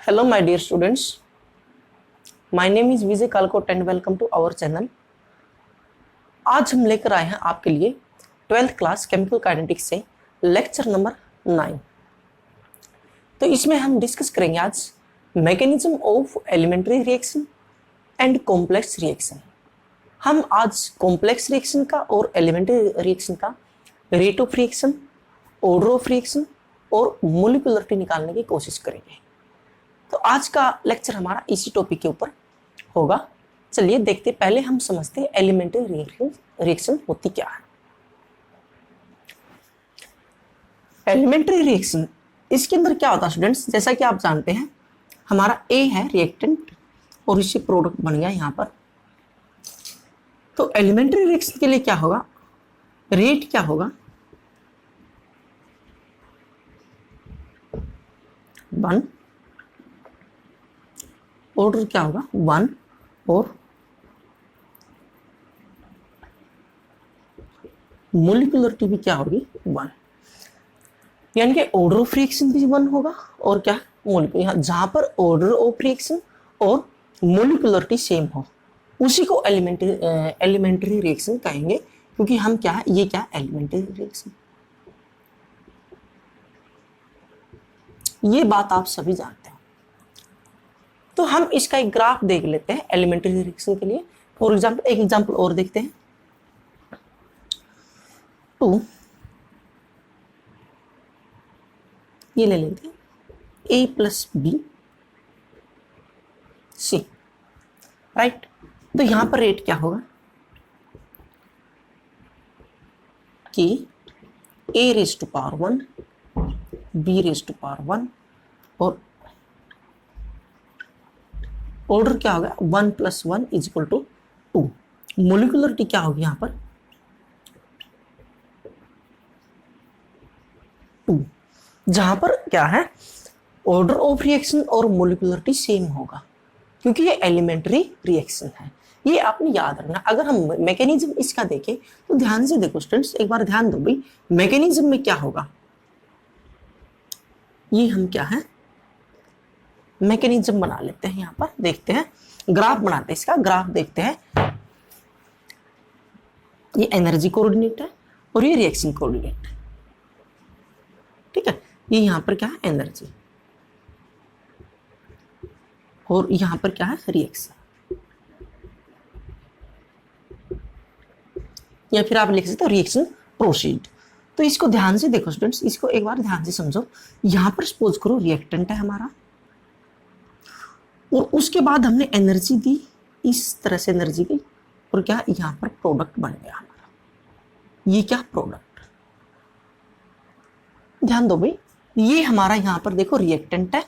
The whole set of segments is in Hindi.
Hello, my dear students. My name is Vijay Kalkot and welcome to our channel. आज हम लेकर आए हैं आपके लिए 12th क्लास केमिकल काइनेटिक्स से लेक्चर नंबर 9। तो इसमें हम डिस्कस करेंगे आज mechanism of elementary reaction and complex reaction. हम आज कॉम्प्लेक्स रिएक्शन का और एलिमेंट्री रिएक्शन का rate of reaction, order of reaction और मोलिकुलरिटी निकालने की कोशिश करेंगे। तो आज का लेक्चर हमारा इसी टॉपिक के ऊपर होगा। चलिए देखते, पहले हम समझते हैं एलिमेंट्री रिएक्शन होती क्या है। एलिमेंट्री रिएक्शन, इसके अंदर क्या होता है स्टूडेंट्स, जैसा कि आप जानते हैं हमारा ए है रिएक्टेंट और इससे प्रोडक्ट बन गया यहाँ पर। तो एलिमेंट्री रिएक्शन के लिए क्या होगा, रेट क्या होगा, 1, ऑर्डर क्या होगा 1 और मोलिकुलरिटी भी क्या होगी 1। यानी कि ऑर्डर ऑफ रिएक्शन भी 1 होगा और क्या मोलिकुलर, यहाँ जहां पर ऑर्डर ऑफ रिएक्शन और मोलिकुलरिटी सेम हो उसी को एलिमेंट्री रिएक्शन कहेंगे, क्योंकि हम क्या है, ये क्या एलिमेंट्री रिएक्शन, ये बात आप सभी जानते हैं। तो हम इसका एक ग्राफ देख लेते हैं एलिमेंट्री रिएक्शन के लिए। फॉर एग्जाम्पल एक एग्जाम्पल और देखते हैं। 2 ये ले लेते हैं A plus B C, right. तो यहां पर रेट क्या होगा कि A raise to power 1, B raise to power 1 और ऑर्डर क्या होगा 1 plus 1 is equal to 2। Molecularity क्या होगी यहां पर 2, जहां पर क्या है ऑर्डर ऑफ रिएक्शन और मोलिकुलरिटी सेम होगा, क्योंकि ये एलिमेंट्री रिएक्शन है। ये आपने याद रखना। अगर हम मैकेनिज्म इसका देखें तो ध्यान से देखो स्टूडेंट्स, एक बार ध्यान दो भाई, मैकेनिज्म में क्या होगा, ये हम क्या है मैकेनिज्म बना लेते हैं। यहां पर देखते हैं, ग्राफ बनाते हैं, इसका ग्राफ देखते हैं। ये एनर्जी कोऑर्डिनेट है और ये रिएक्शन कोऑर्डिनेट, ठीक है। ये यहां पर क्या है एनर्जी और यहां पर क्या है रिएक्शन, या फिर आप लिख सकते हो रिएक्शन प्रोसीड। तो इसको ध्यान से देखो स्टूडेंट्स, इसको एक बार ध्यान से समझो। यहां पर सपोज करो रिएक्टेंट है हमारा और उसके बाद हमने एनर्जी दी, इस तरह से एनर्जी दी और क्या यहां पर प्रोडक्ट बन गया हमारा, ये क्या प्रोडक्ट। ध्यान दो भाई, ये हमारा यहां पर देखो रिएक्टेंट है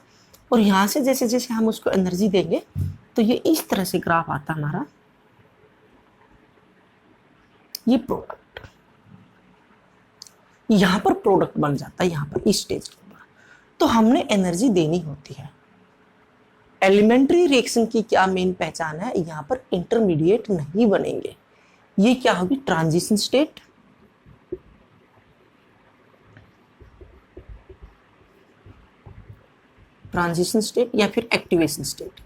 और यहां से जैसे जैसे हम उसको एनर्जी देंगे तो ये इस तरह से ग्राफ आता हमारा, ये प्रोडक्ट, यहां पर प्रोडक्ट बन जाता है यहां पर इस स्टेज के ऊपर। तो हमने एनर्जी देनी होती है। एलिमेंट्री रिएक्शन की क्या मेन पहचान है, यहां पर इंटरमीडिएट नहीं बनेंगे। ये क्या होगी ट्रांजिशन स्टेट, ट्रांजिशन स्टेट या फिर एक्टिवेशन स्टेट।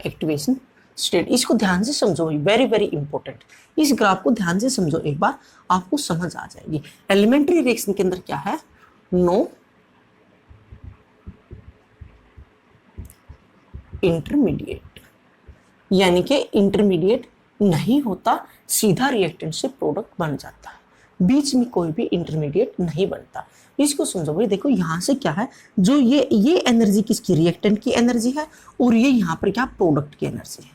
एक्टिवेशन स्टेट, इसको ध्यान से समझो, वेरी वेरी इंपॉर्टेंट। इस ग्राफ को ध्यान से समझो, एक बार आपको समझ आ जाएगी। एलिमेंट्री रिएक्शन के अंदर क्या है, नो इंटरमीडिएट, यानी कि इंटरमीडिएट नहीं होता, सीधा रिएक्टेंट से प्रोडक्ट बन जाता है, बीच में कोई भी इंटरमीडिएट नहीं बनता। इसको समझो भाई, देखो यहां से क्या है, जो ये एनर्जी किसकी, रिएक्टेंट की एनर्जी है और ये यहां पर क्या प्रोडक्ट की एनर्जी है,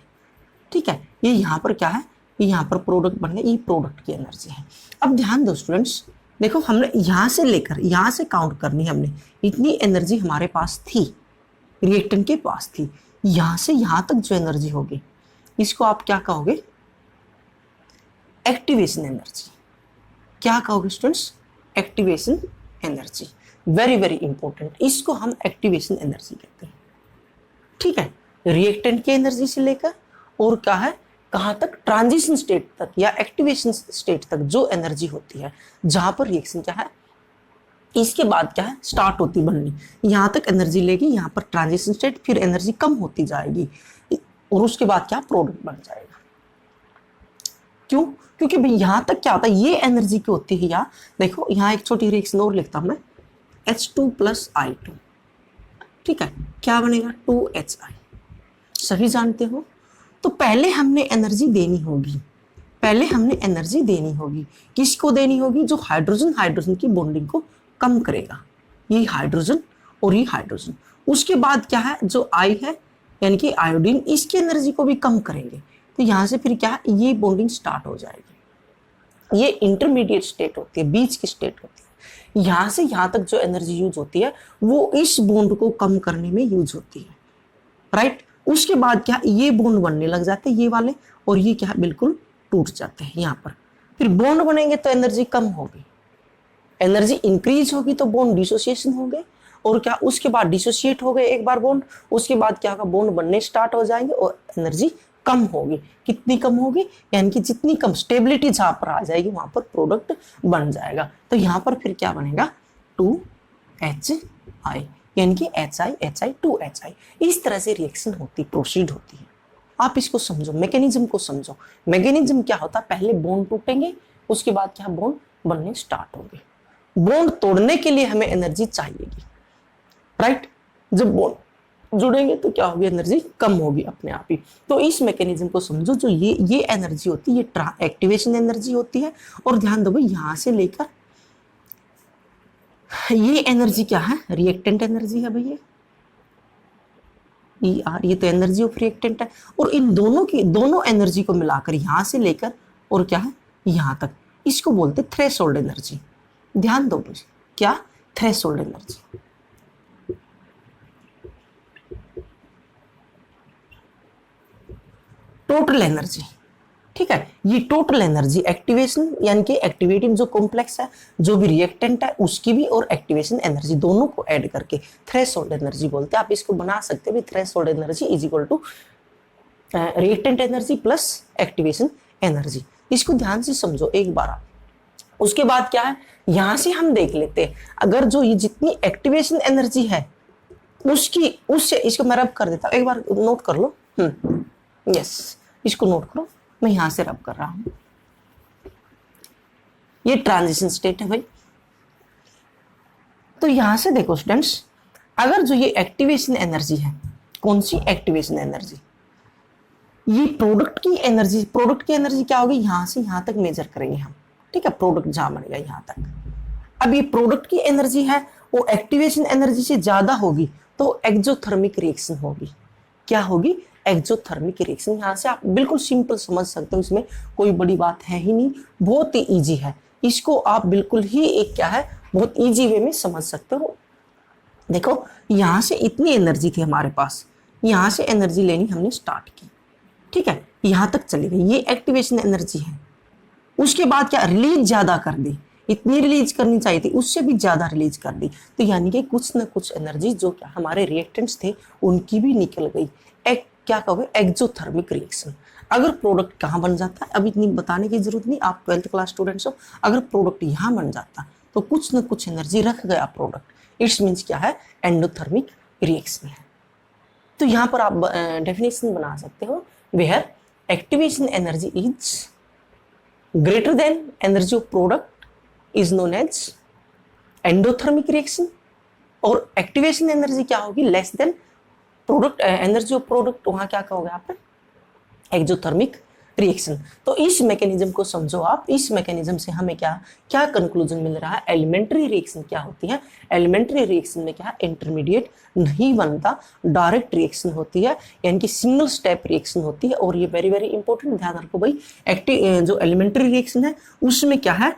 ठीक है। ये यहां पर क्या है, ये यहां पर प्रोडक्ट बन गया, ये प्रोडक्ट की एनर्जी है। अब ध्यान दो स्टूडेंट्स, देखो हमने यहां से लेकर यहां से काउंट करनी है, हमने इतनी एनर्जी हमारे पास थी, रिएक्टेंट के पास थी। यहां से यहां तक जो एनर्जी होगी इसको आप क्या कहोगे, एक्टिवेशन एनर्जी। क्या कहोगे students, activation energy, very very important. इसको हम एक्टिवेशन एनर्जी कहते हैं, ठीक है। रिएक्टेंट की एनर्जी से लेकर और क्या है कहां तक, ट्रांजिशन स्टेट तक या एक्टिवेशन स्टेट तक जो एनर्जी होती है, जहां पर रिएक्शन क्या है इसके बाद क्या है, स्टार्ट होती बननी, यहाँ तक एनर्जी लेगी, यहाँ पर ट्रांजिशन स्टेट, फिर एनर्जी कम होती जाएगी और उसके बाद क्या प्रोडक्ट बन जाएगा। क्यों? क्योंकि भाई यहाँ तक क्या होता है, ये एनर्जी की होती है। यहाँ देखो, यहाँ एक छोटी रिएक्शन और लिखता हूं मैं, H2 + I2, ठीक है, क्या बनेगा 2HI। सभी जानते हो। तो पहले हमने एनर्जी देनी होगी, पहले हमने एनर्जी देनी होगी। किसको देनी होगी? जो हाइड्रोजन हाइड्रोजन की बॉन्डिंग को कम करेगा, ये हाइड्रोजन और ये हाइड्रोजन। उसके बाद क्या है, जो आई है यानी कि आयोडीन, इसकी एनर्जी को भी कम करेंगे। तो यहाँ से फिर क्या है, ये बॉन्डिंग स्टार्ट हो जाएगी। ये इंटरमीडिएट स्टेट होती है, बीच की स्टेट होती है। यहाँ से यहाँ तक जो एनर्जी यूज होती है वो इस बॉन्ड को कम करने में यूज होती है, राइट। उसके बाद क्या, ये बॉन्ड बनने लग जाते हैं ये वाले, और ये क्या बिल्कुल टूट जाते हैं यहाँ पर। फिर बॉन्ड बनेंगे तो एनर्जी कम होगी, एनर्जी इंक्रीज होगी तो बॉन्ड डिसोसिएशन हो गए, और क्या उसके बाद डिसोसिएट हो गए एक बार बॉन्ड, उसके बाद क्या होगा, बॉन्ड बनने स्टार्ट हो जाएंगे और एनर्जी कम होगी। कितनी कम होगी? यानी कि जितनी कम स्टेबिलिटी जहां पर आ जाएगी वहां पर प्रोडक्ट बन जाएगा। तो यहाँ पर फिर क्या बनेगा 2HI, यानी कि HI 2HI। इस तरह से रिएक्शन होती, प्रोसीड होती है। आप इसको समझो, मैकेनिज्म को समझो। मैकेनिज्म क्या होता है, पहले बॉन्ड टूटेंगे, उसके बाद क्या बॉन्ड बनने स्टार्ट होंगे। बॉन्ड तोड़ने के लिए हमें एनर्जी चाहिएगी, राइट। जब बॉन्ड जुड़ेंगे तो क्या होगी, एनर्जी कम होगी अपने आप ही। तो इस मैकेनिज्म को समझो। जो ये एनर्जी होती है, ये एक्टिवेशन एनर्जी होती है। और ध्यान दो भाई, यहां से लेकर ये एनर्जी क्या है, रिएक्टेंट एनर्जी है भैया, ER, ये तो एनर्जी ऑफ रिएक्टेंट है। और इन दोनों एनर्जी को मिलाकर यहां से लेकर और क्या है यहां तक, इसको बोलते थ्रेशोल्ड एनर्जी। ध्यान दो मुझे, क्या थ्रेशोल्ड एनर्जी। टोटल एनर्जी, ठीक है। ये टोटल एनर्जी एक्टिवेशन यानी कि एक्टिवेटिंग जो कॉम्प्लेक्स है, जो भी रिएक्टेंट है उसकी भी, और एक्टिवेशन एनर्जी दोनों को ऐड करके थ्रेशोल्ड एनर्जी बोलते हैं। आप इसको बना सकते हैं threshold energy is equal to reactant energy plus activation energy. इसको ध्यान से समझो एक बार आप। उसके बाद क्या है, यहां से हम देख लेते हैं, अगर जो ये जितनी एक्टिवेशन एनर्जी है उससे इसको मैं रब कर देता हूं, एक बार नोट कर लो। यस, इसको नोट करो, मैं यहां से रब कर रहा हूं। ये ट्रांजिशन स्टेट है भाई। तो यहां से देखो स्टूडेंट्स, अगर जो ये एक्टिवेशन एनर्जी है, कौन सी एक्टिवेशन एनर्जी, ये प्रोडक्ट की एनर्जी क्या होगी, यहां से यहां तक मेजर करेंगे हम, ठीक है। प्रोडक्ट जहां बनेगा यहां तक। अब ये प्रोडक्ट की एनर्जी है, वो एक्टिवेशन एनर्जी से ज्यादा होगी तो एक्सोथर्मिक रिएक्शन होगी। क्या होगी, एक्सोथर्मिक रिएक्शन। यहाँ से आप बिल्कुल सिंपल समझ सकते हो, इसमें कोई बड़ी बात है ही नहीं, बहुत ही इजी है। इसको आप बिल्कुल ही एक क्या है, बहुत इजी वे में समझ सकते हो। देखो, यहाँ से इतनी एनर्जी थी हमारे पास, यहाँ से एनर्जी लेनी हमने स्टार्ट की, ठीक है, यहाँ तक चली गई, ये एक्टिवेशन एनर्जी है। उसके बाद क्या, रिलीज ज्यादा कर दी, इतनी रिलीज करनी चाहिए थी, उससे भी ज्यादा रिलीज कर दी। तो यानी कि कुछ ना कुछ एनर्जी जो क्या हमारे रिएक्टेंट्स थे उनकी भी निकल गई। एक क्या कहोगे, एक्सोथर्मिक रिएक्शन। अगर प्रोडक्ट कहाँ बन जाता है, अभी इतनी बताने की जरूरत नहीं, आप 12th क्लास स्टूडेंट्स हो। अगर प्रोडक्ट यहाँ बन जाता तो कुछ ना कुछ एनर्जी रख गया प्रोडक्ट, इट्स मीन्स क्या है, एंडोथर्मिक रिएक्शन है। तो यहाँ पर आप डेफिनेशन बना सकते हो, where activation energy is greater than energy of product is known as endothermic reaction, और एक्टिवेशन एनर्जी क्या होगी, less than product energy of product, वहां क्या कहोगे आप, एक्सोथर्मिक रिएक्शन। तो इस मैकेनिज्म को समझो आप। इस मैकेनिज्म से हमें क्या क्या कंक्लूजन मिल रहा है, एलिमेंट्री रिएक्शन क्या होती है। एलिमेंट्री रिएक्शन में क्या, इंटरमीडिएट नहीं बनता, डायरेक्ट रिएक्शन होती है, यानी कि सिंगल स्टेप रिएक्शन होती है। और ये वेरी वेरी इंपॉर्टेंट, ध्यान रखो भाई। जो एलिमेंट्री रिएक्शन है उसमें क्या है,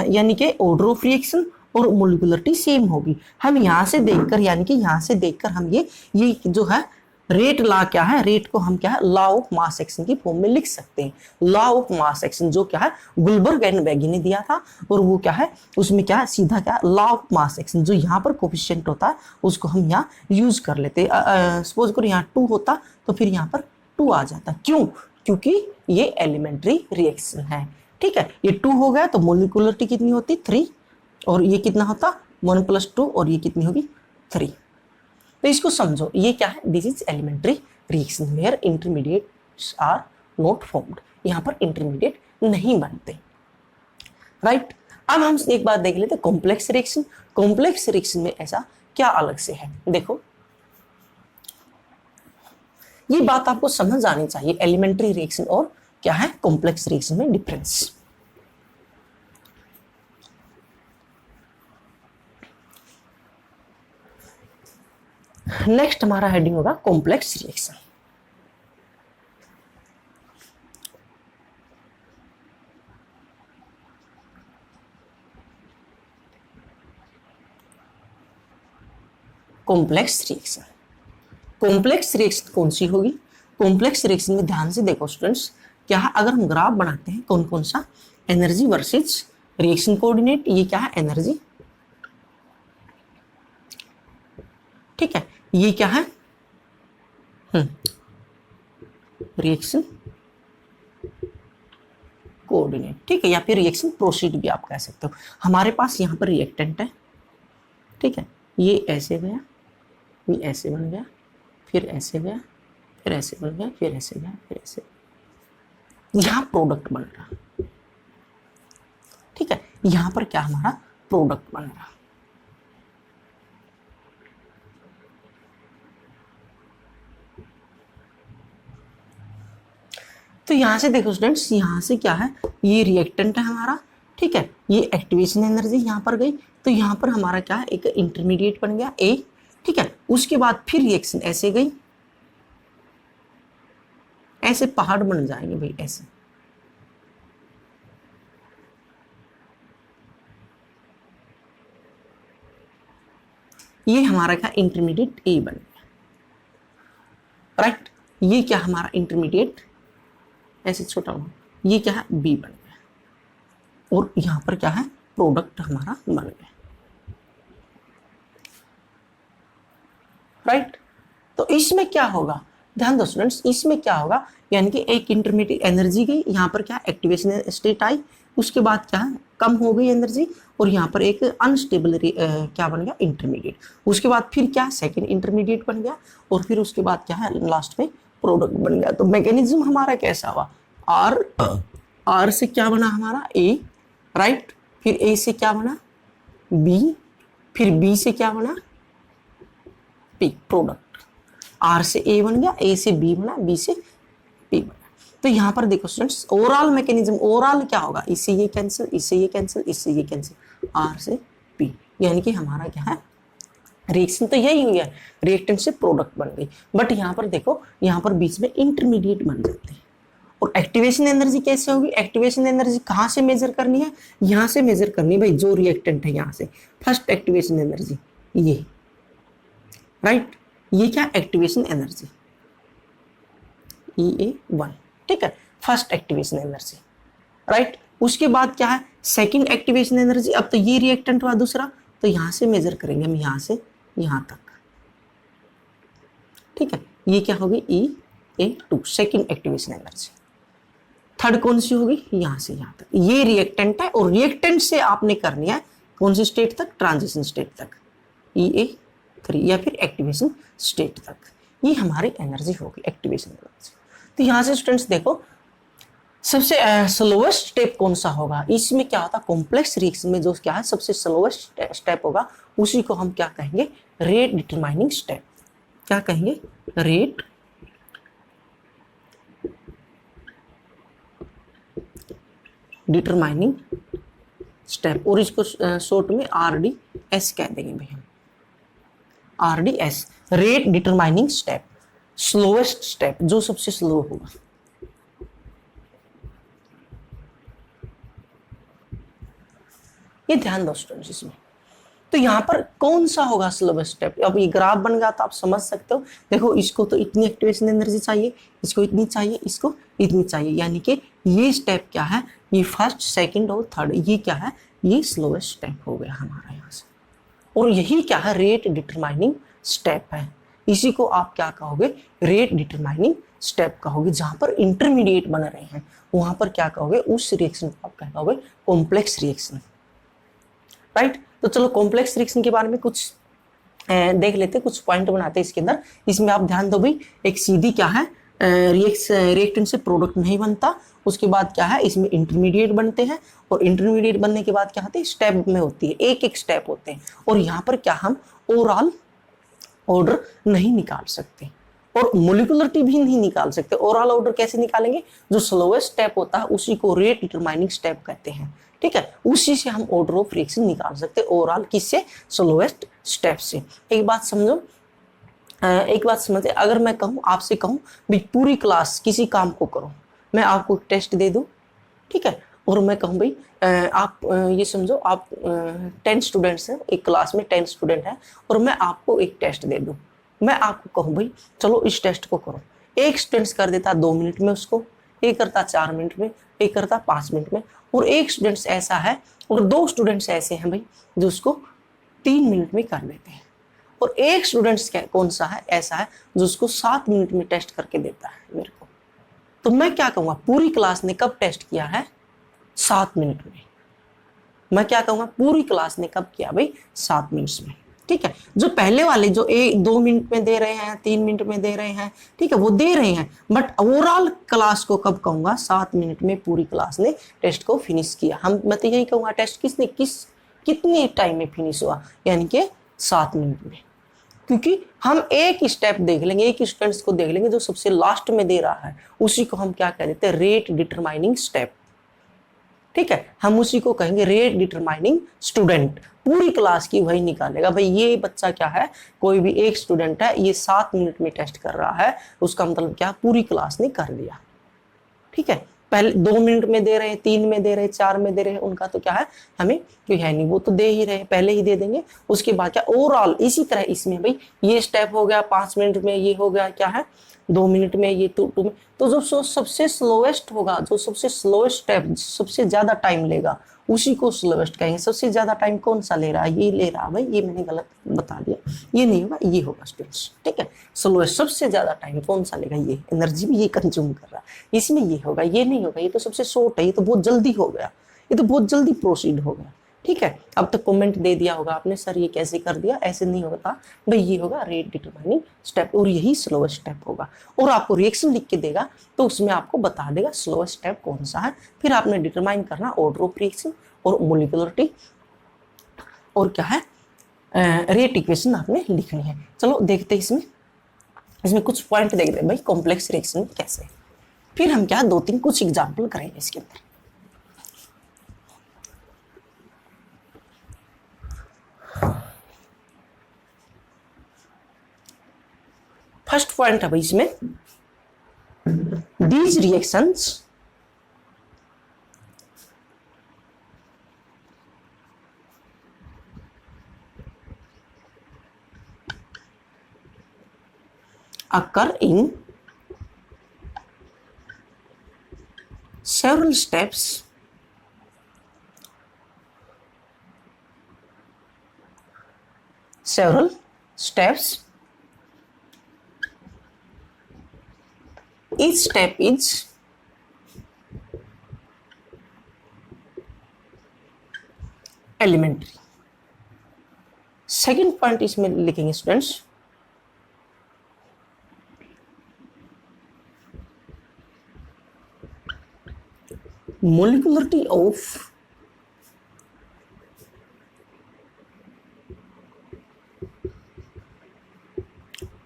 यानी कि ऑर्डर ऑफ रिएक्शन और मोलिकुलरिटी सेम होगी। हम यहाँ से देखकर, यानी कि यहाँ से देखकर हम ये जो है रेट ला क्या है, रेट को हम क्या है, लॉ ऑफ मास एक्शन की फॉर्म में लिख सकते हैं। लॉ ऑफ मास एक्शन जो क्या है, गुलबर्ग एंड बैगी ने दिया था, और वो क्या है, उसमें क्या है, सीधा क्या, लॉ ऑफ मास एक्शन, जो यहाँ पर कोफिशिएंट होता है उसको हम यहाँ यूज कर लेते हैं। सपोज करो यहाँ 2 होता तो फिर यहाँ पर 2 आ जाता। क्यों, क्योंकि ये एलिमेंट्री रिएक्शन है, ठीक है। ये 2 हो गया तो मोलिकुलरिटी कितनी होती, 3, और ये कितना होता, 1 + 2 और ये कितनी होगी 3। तो इसको समझो, ये क्या है, this is elementary reaction where intermediates are not formed, यहाँ पर इंटरमीडिएट नहीं बनते, राइट। अब हम एक बात देख लेते हैं कॉम्प्लेक्स रिएक्शन। कॉम्प्लेक्स रिएक्शन में ऐसा क्या अलग से है, देखो ये बात आपको समझ आनी चाहिए, एलिमेंट्री रिएक्शन और क्या है कॉम्प्लेक्स रिएक्शन में डिफरेंस। नेक्स्ट हमारा हेडिंग होगा complex reaction. Complex reaction, complex reaction कौन सी होगी, कॉम्प्लेक्स रिएक्शन में ध्यान से देखो स्टूडेंट्स, क्या है अगर हम ग्राफ बनाते हैं कौन कौन सा, एनर्जी वर्सेस रिएक्शन कोऑर्डिनेट, ये क्या है एनर्जी, ठीक है, ये क्या है रिएक्शन कोऑर्डिनेट, ठीक है, या फिर रिएक्शन प्रोसीड भी आप कह सकते हो। हमारे पास यहाँ पर रिएक्टेंट है, ठीक है, ये ऐसे गया, ये ऐसे बन गया, फिर ऐसे गया, फिर ऐसे बन गया, फिर ऐसे गया, फिर ऐसे, यहाँ प्रोडक्ट बन रहा, ठीक है, यहाँ पर क्या हमारा प्रोडक्ट बन रहा। तो यहां से देखो स्टूडेंट्स, यहां से क्या है, ये रिएक्टेंट है हमारा, ठीक है, ये एक्टिवेशन एनर्जी यहां पर गई, तो यहां पर हमारा क्या है एक इंटरमीडिएट बन गया ए, ठीक है, उसके बाद फिर रिएक्शन ऐसे गई, ऐसे पहाड़ बन जाएंगे भाई ऐसे, ये हमारा क्या इंटरमीडिएट ए बन गया, राइट, ये क्या हमारा इंटरमीडिएट ऐसे छोटा हुआ, ये क्या है बी बन गया, और यहां पर क्या है प्रोडक्ट हमारा बन गया, राइट। तो इसमें क्या होगा, ध्यान दो स्टूडेंट्स, इसमें क्या होगा, यानी कि एक इंटरमीडिएट एनर्जी गई, यहाँ पर क्या एक्टिवेशन स्टेट आई, उसके बाद क्या है कम हो गई एनर्जी, और यहाँ पर एक अनस्टेबल क्या बन गया इंटरमीडिएट, उसके बाद फिर क्या सेकंड इंटरमीडिएट बन गया, और फिर उसके बाद क्या है लास्ट में प्रोडक्ट बन गया। तो मैकेनिज्म हमारा कैसा हुआ, आर से क्या बना हमारा ए, राइट, फिर ए से क्या बना बी, फिर बी से क्या बना पी, प्रोडक्ट, आर से ए बन गया, ए से बी बना, बी से पी बना। तो यहां पर देखो स्टूडेंट्स ओवरऑल मैकेनिज्म, ओवरऑल क्या होगा, इससे ये कैंसिल, इससे ये कैंसिल, इससे ये कैंसिल, आर से पी, यानी कि हमारा क्या है रिएक्शन तो यही हुई है, रिएक्टेंट से प्रोडक्ट बन गई, बट यहाँ पर देखो यहाँ पर बीच में इंटरमीडिएट बन जाते हैं। और एक्टिवेशन एनर्जी कैसे होगी, एक्टिवेशन एनर्जी कहाँ से मेजर करनी है, यहाँ से मेजर करनी है भाई, जो रिएक्टेंट है यहाँ से, फर्स्ट एक्टिवेशन एनर्जी ये, राइट, ये क्या एक्टिवेशन एनर्जी EA1, ठीक है, फर्स्ट एक्टिवेशन एनर्जी, राइट, उसके बाद क्या है सेकंड एक्टिवेशन एनर्जी, अब तो ये रिएक्टेंट हुआ दूसरा, तो यहां से मेजर करेंगे हम, यहां से यहां तक, ठीक है, ये क्या होगी EA2 second activation energy, third कौन सी होगी यहां से यहां तक, ये रिएक्टेंट है, और रिएक्टेंट से आपने करनी है कौन सी स्टेट तक, ट्रांजिशन स्टेट तक, EA3 या फिर एक्टिवेशन स्टेट तक, ये हमारी एनर्जी होगी एक्टिवेशन एनर्जी। तो यहां से स्टूडेंट्स देखो सबसे स्लोवेस्ट स्टेप कौन सा होगा, इसमें क्या होता है कॉम्प्लेक्स रिएक्शन में जो क्या है सबसे स्लोवेस्ट स्टेप होगा, उसी को हम क्या कहेंगे रेट डिटरमाइनिंग स्टेप, क्या कहेंगे रेट डिटरमाइनिंग स्टेप, और इसको शॉर्ट में RDS कह देंगे भाई हम, RDS rate determining step, slowest step जो सबसे स्लो होगा। ये ध्यान दो स्टूडेंट्स इसमें, तो यहाँ पर कौन सा होगा स्लोवेस्ट स्टेप, अब ये ग्राफ बन गया तो आप समझ सकते हो, देखो इसको तो इतनी एक्टिवेशन एनर्जी चाहिए, इसको इतनी चाहिए, इसको इतनी चाहिए, यानी कि ये स्टेप क्या है, ये फर्स्ट सेकंड और थर्ड, ये क्या है ये स्लोवेस्ट स्टेप हो गया हमारा यहाँ से, और यही क्या है रेट डिटरमाइनिंग स्टेप है, इसी को आप क्या कहोगे रेट डिटरमाइनिंग स्टेप कहोगे। जहां पर इंटरमीडिएट बन रहे हैं वहां पर क्या कहोगे उस रिएक्शन को आप क्या कहोगे कॉम्प्लेक्स रिएक्शन, राइट। तो चलो कॉम्प्लेक्स रिएक्शन के बारे में कुछ देख लेते, कुछ पॉइंट बनाते हैं इसके अंदर। इसमें आप ध्यान दो भाई, एक सीधी क्या है रिएक्टेंट से प्रोडक्ट नहीं बनता, उसके बाद क्या है इसमें इंटरमीडिएट बनते हैं, और इंटरमीडिएट बनने के बाद क्या होते हैं स्टेप में होती है, एक एक स्टेप होते हैं। और यहाँ पर क्या हम ओवरऑल ऑर्डर नहीं निकाल सकते और मोलिकुलरिटी भी नहीं निकाल सकते। ओवरऑल ऑर्डर कैसे निकालेंगे, जो स्लोएस्ट स्टेप होता है उसी को रेट डिटरमाइनिंग स्टेप कहते हैं, ठीक है। उसी से हम ऑर्डर ऑफ रिएक्शन निकाल सकते हैं ओवरऑल, किससे, स्लोएस्ट स्टेप से। एक बात समझो, एक बात समझे, अगर मैं कहूँ आपसे कहूँ भी पूरी क्लास किसी काम को करो, मैं आपको टेस्ट दे दूँ, ठीक है, और मैं कहूँ भाई आप ये समझो आप 10 स्टूडेंट्स हैं, एक क्लास में 10 स्टूडेंट है, और मैं आपको एक टेस्ट दे दूँ, मैं आपको कहूँ भाई चलो इस टेस्ट को करो, एक स्टूडेंट्स कर देता 2 मिनट में उसको, एक करता 4 मिनट में, एक करता 5 मिनट में, और एक स्टूडेंट्स ऐसा है और 2 स्टूडेंट्स ऐसे हैं भाई जो उसको 3 मिनट में कर देते हैं, और एक स्टूडेंट्स कौन सा है ऐसा है जो उसको 7 मिनट में टेस्ट करके देता है मेरे को। तो मैं क्या कहूँगा, पूरी क्लास ने कब टेस्ट किया है, 7 मिनट में। मैं क्या कहूँगा, पूरी क्लास ने कब किया भाई, 7 मिनट्स में, ठीक है। जो पहले वाले जो 2 मिनट में दे रहे हैं, 3 मिनट में दे रहे हैं, ठीक है, वो दे रहे हैं, बट ओवरऑल क्लास को कब कहूँगा, 7 मिनट में पूरी क्लास ने टेस्ट को फिनिश किया। मैं तो यही कहूँगा टेस्ट किसने कितने टाइम में फिनिश हुआ, यानी कि 7 मिनट में, क्योंकि हम एक स्टेप देख लेंगे, एक स्टूडेंट्स को देख लेंगे जो सबसे लास्ट में दे रहा है, उसी को हम क्या कह देते हैं, रेट डिटरमाइनिंग स्टेप, ठीक है। हम उसी को कहेंगे रेट डिटरमाइनिंग स्टूडेंट, पूरी क्लास की वही निकालेगा भाई ये बच्चा क्या है, कोई भी एक स्टूडेंट है, ये 7 मिनट में टेस्ट कर रहा है, उसका मतलब क्या, पूरी क्लास ने कर दिया, ठीक है। पहले 2 मिनट में दे रहे हैं, 3 में दे रहे हैं, 4 में दे रहे हैं, उनका तो क्या है हमें कोई है नहीं, वो तो दे ही रहे, पहले ही दे देंगे। उसके बाद क्या ओवरऑल इसी तरह इसमें भाई ये स्टेप हो गया 5 मिनट में, ये हो गया क्या है 2 मिनट में, ये 2 में। तो जो सबसे स्लोएस्ट होगा, जो सबसे स्लोएस्ट स्टेप सबसे ज्यादा टाइम लेगा उसी को स्लोएस्ट कहेंगे। सबसे ज्यादा टाइम कौन सा ले रहा है, ये ले रहा है भाई, ये मैंने गलत बता दिया, ये नहीं होगा, ये होगा स्टूडेंट्स, ठीक है। स्लोएस्ट सबसे ज्यादा टाइम कौन सा लेगा, ये एनर्जी भी ये कंज्यूम कर रहा है, इसमें ये होगा, ये नहीं होगा, ये तो सबसे शॉर्ट है, ये तो बहुत जल्दी हो गया, ये तो बहुत जल्दी प्रोसीड हो गया, ठीक है। अब तक कमेंट दे दिया होगा आपने, सर ये कैसे कर दिया, ऐसे नहीं होता भाई, ये होगा रेट डिटरमाइनिंग स्टेप, और यही स्लोएस्ट स्टेप होगा। और आपको रिएक्शन लिख के देगा तो उसमें आपको बता देगा स्लोएस्ट स्टेप कौन सा है, फिर आपने डिटरमाइन करना ऑर्डर ऑफ रिएक्शन और मोलिकुलरिटी, और क्या है रेट इक्वेशन आपने लिखनी है। चलो देखते हैं इसमें कुछ पॉइंट देखते हैं भाई कॉम्प्लेक्स रिएक्शन कैसे, फिर हम क्या 2-3 कुछ एग्जाम्पल करेंगे इसके अंदर। फर्स्ट पॉइंट है भाई इसमें, these reactions occur in several steps each step is elementary। Second point इसमें लिखेंगे students, molecularity of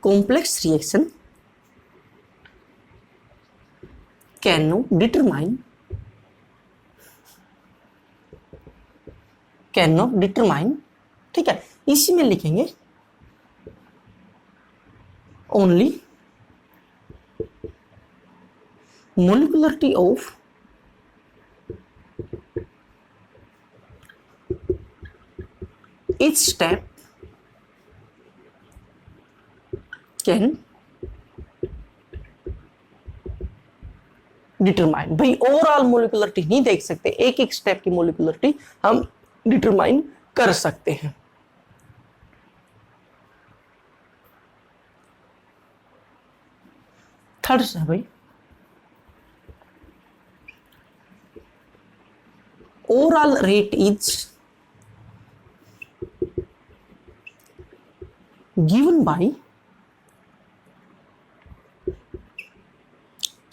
complex reaction cannot determine, ठीक है। इसी में लिखेंगे only molecularity of each step can determine. भाई ओवरऑल मोलिकुलरिटी नहीं देख सकते, एक एक स्टेप की मोलिकुलरिटी हम डिटरमाइन कर सकते हैं। थर्ड है भाई overall rate is given by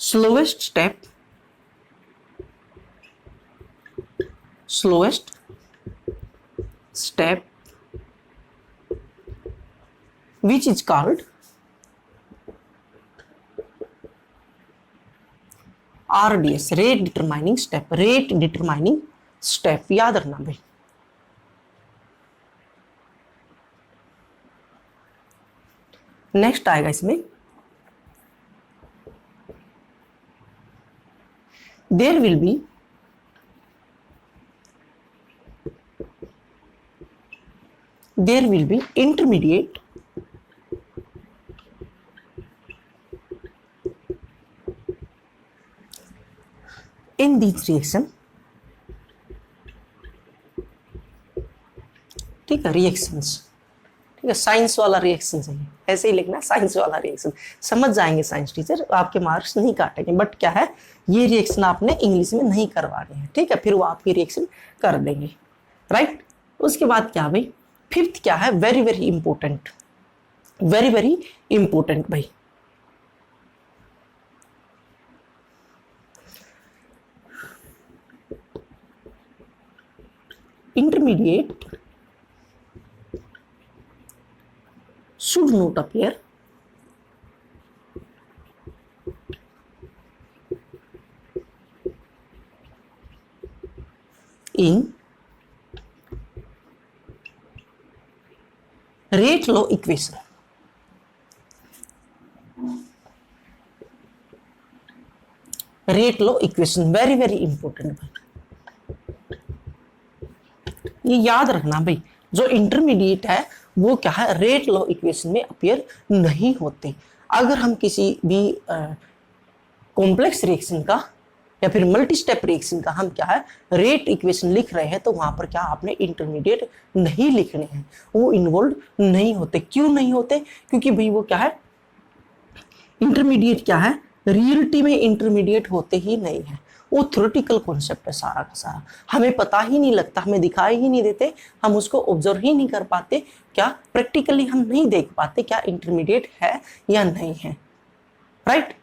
slowest step which is called RDS, rate determining step, याद रखना भाई। नेक्स्ट आएगा इसमें there will be intermediate in this reaction, ठीक है, रिएक्शंस, ठीक है, साइंस वाला रिएक्शन है, ऐसे ही लिखना, साइंस वाला रिएक्शन, समझ जाएंगे साइंस टीचर, आपके मार्क्स नहीं काटेंगे, बट क्या है, ये रिएक्शन आपने इंग्लिश में नहीं करवाने हैं, ठीक है, फिर वो आपकी रिएक्शन कर देंगे, राइट। उसके बाद क्या भाई, फिफ्थ क्या है, वेरी वेरी इंपॉर्टेंट भाई, intermediate should not appear in rate law equation, very very important भाई, ये याद रखना भाई, जो इंटरमीडिएट है वो क्या है, रेट लॉ इक्वेशन में अपीयर नहीं होते। अगर हम किसी भी कॉम्प्लेक्स रिएक्शन का या फिर मल्टी स्टेप रिएक्शन का हम क्या है रेट इक्वेशन लिख रहे हैं, तो वहां पर क्या आपने इंटरमीडिएट नहीं लिखने हैं, वो इन्वॉल्व नहीं होते। क्यों नहीं होते, क्योंकि भाई वो क्या है, इंटरमीडिएट क्या है, रियलिटी में इंटरमीडिएट होते ही नहीं है, वो थ्योरेटिकल कॉन्सेप्ट है सारा का सारा, हमें पता ही नहीं लगता, हमें दिखाई ही नहीं देते, हम उसको ऑब्जर्व ही नहीं कर पाते, क्या प्रैक्टिकली हम नहीं देख पाते क्या इंटरमीडिएट है या नहीं है, राइट,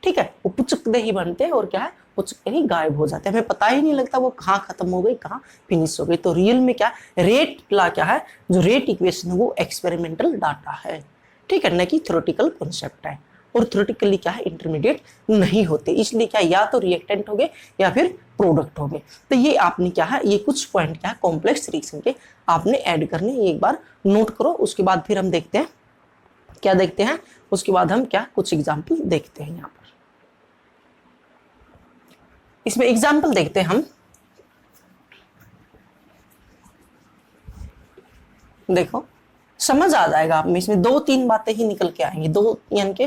ठीक है, वो पुचकते ही बनते हैं और क्या है पुचकते ही गायब हो जाते हैं, हमें पता ही नहीं लगता वो कहाँ खत्म हो गई, कहाँ फिनिश हो गई। तो रियल में क्या रेट ला क्या है, जो रेट इक्वेशन है वो एक्सपेरिमेंटल डाटा है, ठीक है, न कि थ्योरेटिकल कॉन्सेप्ट है, और थ्योरेटिकली क्या है इंटरमीडिएट नहीं होते, इसलिए क्या या तो रिएक्टेंट हो गए या फिर प्रोडक्ट हो गए। तो ये आपने क्या है, ये कुछ पॉइंट क्या है कॉम्प्लेक्स रिएक्शन के आपने ऐड करने, ये एक बार नोट करो। उसके बाद फिर हम देखते हैं क्या देखते हैं, उसके बाद हम क्या कुछ एग्जाम्पल देखते हैं। यहाँ पर इसमें एग्जाम्पल देखते हैं हम, देखो समझ आ जाएगा आप में, इसमें 2-3 बातें ही निकल के आएंगी, दो यानी कि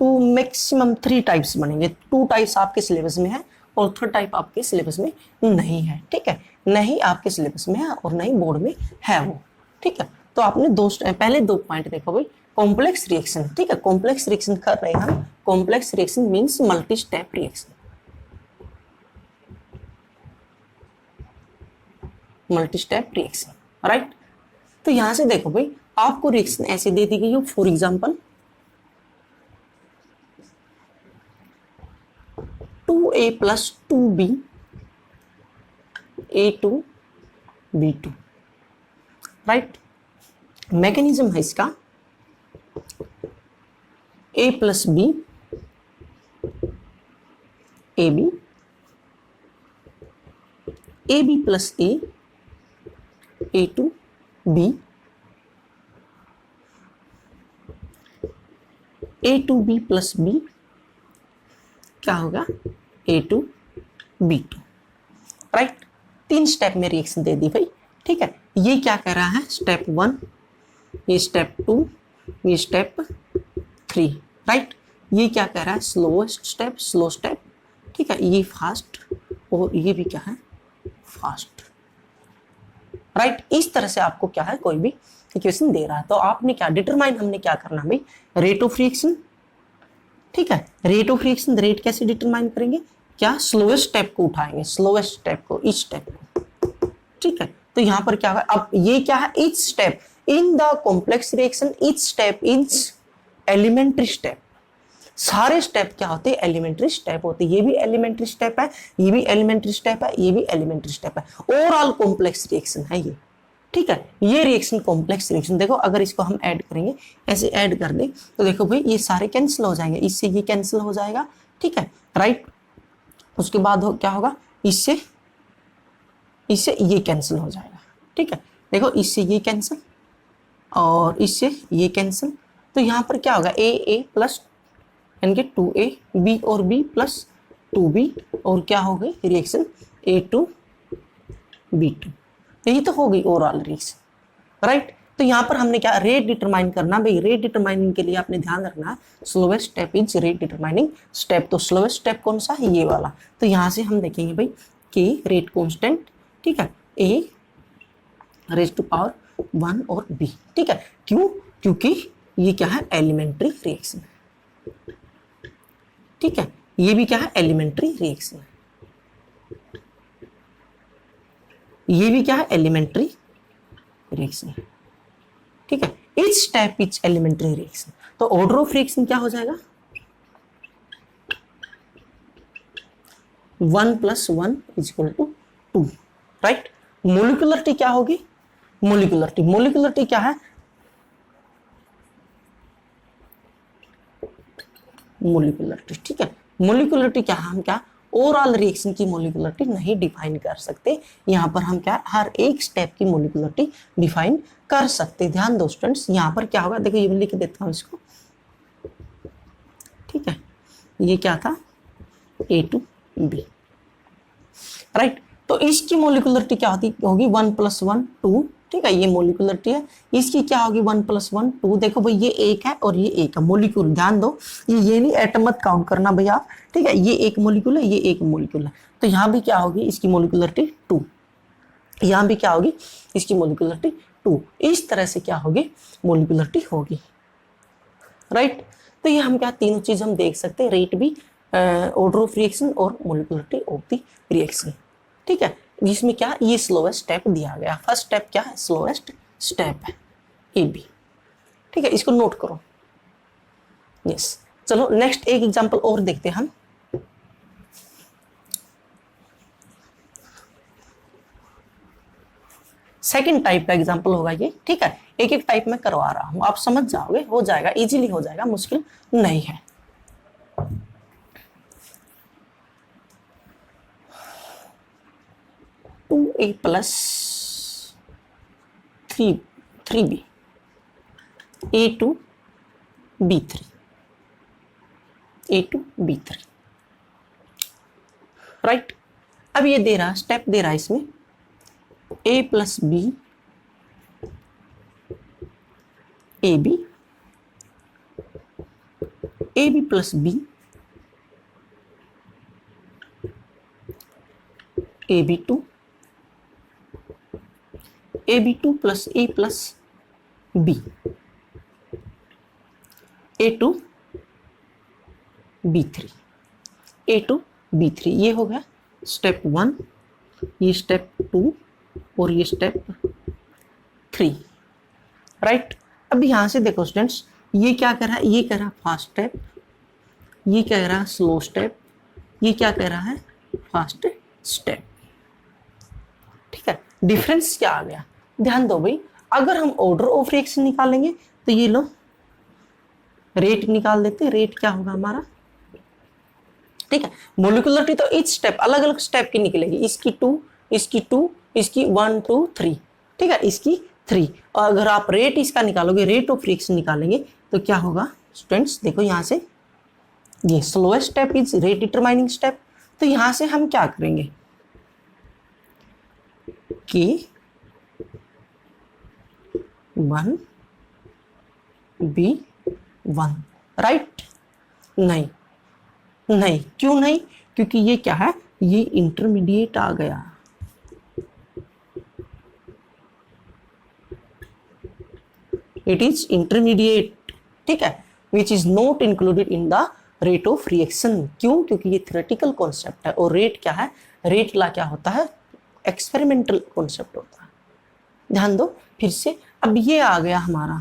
2 मैक्सिमम 3 टाइप्स बनेंगे। 2 टाइप्स आपके सिलेबस में है और 3rd टाइप आपके सिलेबस में नहीं है, ठीक है, नहीं आपके सिलेबस में है और नहीं बोर्ड में है वो, ठीक है। तो आपने पहले 2 पॉइंट देखो भाई, कॉम्प्लेक्स रिएक्शन, ठीक है, कॉम्प्लेक्स रिएक्शन कर रहे हैं हम, complex reaction means multi step reaction, multi step reaction, right. तो यहां से देखो भाई, आपको रिएक्शन ऐसे दे दी गई हो, for example 2A + 2B A2B2, right. Mechanism है इसका A + B AB AB + A A2B A2B + B क्या होगा A2B2, राइट। 3 स्टेप में रिएक्शन दे दी भाई, ठीक है। ये क्या कह रहा है, स्टेप 1, ये स्टेप 2, ये स्टेप 3, राइट। ये क्या कह रहा है, स्लोएस्ट स्टेप, स्लो स्टेप, ठीक है, ये फास्ट और ये भी क्या है फास्ट, राइट। इस तरह से आपको क्या है कोई भी इक्वेशन दे रहा है, तो आपने क्या डिटरमाइन, हमने क्या करना भाई, रेट ऑफ रिएक्शन, ठीक है। रेट ऑफ रिएक्शन, रेट कैसे डिटरमाइन करेंगे, क्या स्लोएस्ट स्टेप को उठाएंगे, स्लोएस्ट स्टेप को, इच स्टेप को, ठीक है। तो यहां पर क्या है, अब ये क्या है, each step, in the complex reaction each step is elementary step. सारे स्टेप क्या होते हैं? एलिमेंट्री स्टेप होते हैं। ये भी एलिमेंट्री स्टेप है, ये भी एलिमेंट्री स्टेप है, ये भी एलिमेंट्री स्टेप है। ओवरऑल कॉम्प्लेक्स रिएक्शन है ये, ठीक है। ये रिएक्शन कॉम्प्लेक्स रिएक्शन, देखो अगर इसको हम ऐड करेंगे, ऐसे ऐड कर दें तो देखो भाई ये सारे कैंसिल हो जाएंगे, इससे ये कैंसिल हो जाएगा, ठीक है, राइट। उसके बाद क्या होगा, इससे ये कैंसिल हो जाएगा, ठीक है। देखो इससे ये कैंसिल और इससे ये कैंसिल, तो यहाँ पर क्या होगा, ए प्लस यानी कि 2a, बी और बी प्लस 2b, और क्या हो गई रिएक्शन A2B2। यही तो हो गई ओवरऑल रिएक्शन, राइट। तो यहाँ पर हमने क्या रेट डिटरमाइन करना, भाई रेट डिटरमाइनिंग के लिए आपने ध्यान रखना slowest step is rate determining step. तो स्लोवेस्ट स्टेप कौन सा है? ये वाला। तो यहाँ से हम देखेंगे भाई कि रेट कांस्टेंट, ठीक है, a रेज टू पावर 1 और b, ठीक है। क्यों? क्योंकि ये क्या है, एलिमेंट्री रिएक्शन, ठीक है। ये भी क्या है, एलिमेंट्री रिएक्शन, ये भी क्या है, एलिमेंट्री रिएक्शन, ठीक है। Each step each elementary reaction. तो ऑर्डर ऑफ रिएक्शन क्या हो जाएगा, 1 + 1 = 2, राइट। मोलिकुलरिटी क्या होगी, मोलिकुलरिटी क्या है, मोलिकुलरिटी, ठीक है। मोलिकुलरिटी क्या है, हम क्या ओवरऑल रिएक्शन की मोलिकुलरिटी नहीं डिफाइन कर सकते। यहाँ पर हम क्या हर एक स्टेप की मोलिकुलरिटी डिफाइन कर सकते। ध्यान दो स्टूडेंट्स, यहाँ पर क्या होगा, देखो ये मैं लिख देता हूँ इसको, ठीक है। ये क्या था, A2B, राइट। तो इसकी मोलिकुलरिटी क्या होगी 1 + 1 2, ठीक है। ये मोलिकुलरिटी है। इसकी क्या होगी 1 + 1 2। देखो भाई ये एक है और ये एक है, मोलिक्यूल। ध्यान दो, ये नहीं एटम मत काउंट करना भैया, ठीक है। ये एक मोलिक्यूल है, ये एक मोलिक्यूल है। तो यहाँ भी क्या होगी इसकी मोलिकुलरिटी 2, यहाँ भी क्या होगी इसकी मोलिकुलरिटी 2। इस तरह से क्या होगी मोलिकुलरिटी होगी, राइट। तो ये हम क्या तीनों चीज हम देख सकते हैं, रेट भी, ऑर्डर ऑफ रिएक्शन और मोलिकुलरिटी ऑफ द रिएक्शन, ठीक है। जिसमें क्या ये स्लोवेस्ट स्टेप दिया गया। फर्स्ट स्टेप क्या है, स्लोवेस्ट स्टेप है AB, ठीक है। इसको नोट करो, यस। चलो नेक्स्ट एक एग्जांपल और देखते हैं हम। सेकंड टाइप का एग्जांपल होगा ये, ठीक है। एक एक टाइप में करवा रहा हूं, आप समझ जाओगे, हो जाएगा, इजीली हो जाएगा, मुश्किल नहीं है। A + 3B A2B3 right. अब ये दे रहा स्टेप दे रहा है इसमें A + B AB + B AB2 AB2 + A + B A2B3 ये हो गया स्टेप 1, ये स्टेप 2 और ये स्टेप 3, राइट। अब यहाँ से देखो स्टूडेंट्स, ये क्या कर रहा है, ये कह रहा है फास्ट स्टेप, ये कह रहा है स्लो स्टेप, ये क्या कह रहा है फास्ट स्टेप, ठीक है। डिफरेंस क्या आ गया, ध्यान दो भाई। अगर हम ऑर्डर ऑफ रिएक्शन निकालेंगे तो ये लो रेट निकाल देते, रेट क्या होगा हमारा, ठीक है। मोलिकुलरिटी तो इच स्टेप अलग अलग स्टेप की निकलेगी, इसकी 2 इसकी 2 इसकी 1 2 3, ठीक है, इसकी 3। और अगर आप रेट इसका निकालोगे, रेट ऑफ रिएक्शन निकालेंगे तो क्या होगा स्टूडेंट्स, देखो यहाँ से ये slowest step is rate determining step. तो यहाँ से हम क्या करेंगे कि 1 B1, राइट। नहीं, क्यों नहीं, क्योंकि ये क्या है, ये इंटरमीडिएट आ गया, इट इज इंटरमीडिएट, ठीक है, which is not included in the rate of reaction. क्यों, क्योंकि ये थ्योरेटिकल कॉन्सेप्ट है और रेट क्या है, रेट ला क्या होता है, एक्सपेरिमेंटल कॉन्सेप्ट होता है, ध्यान दो फिर से, अब ये आ गया हमारा,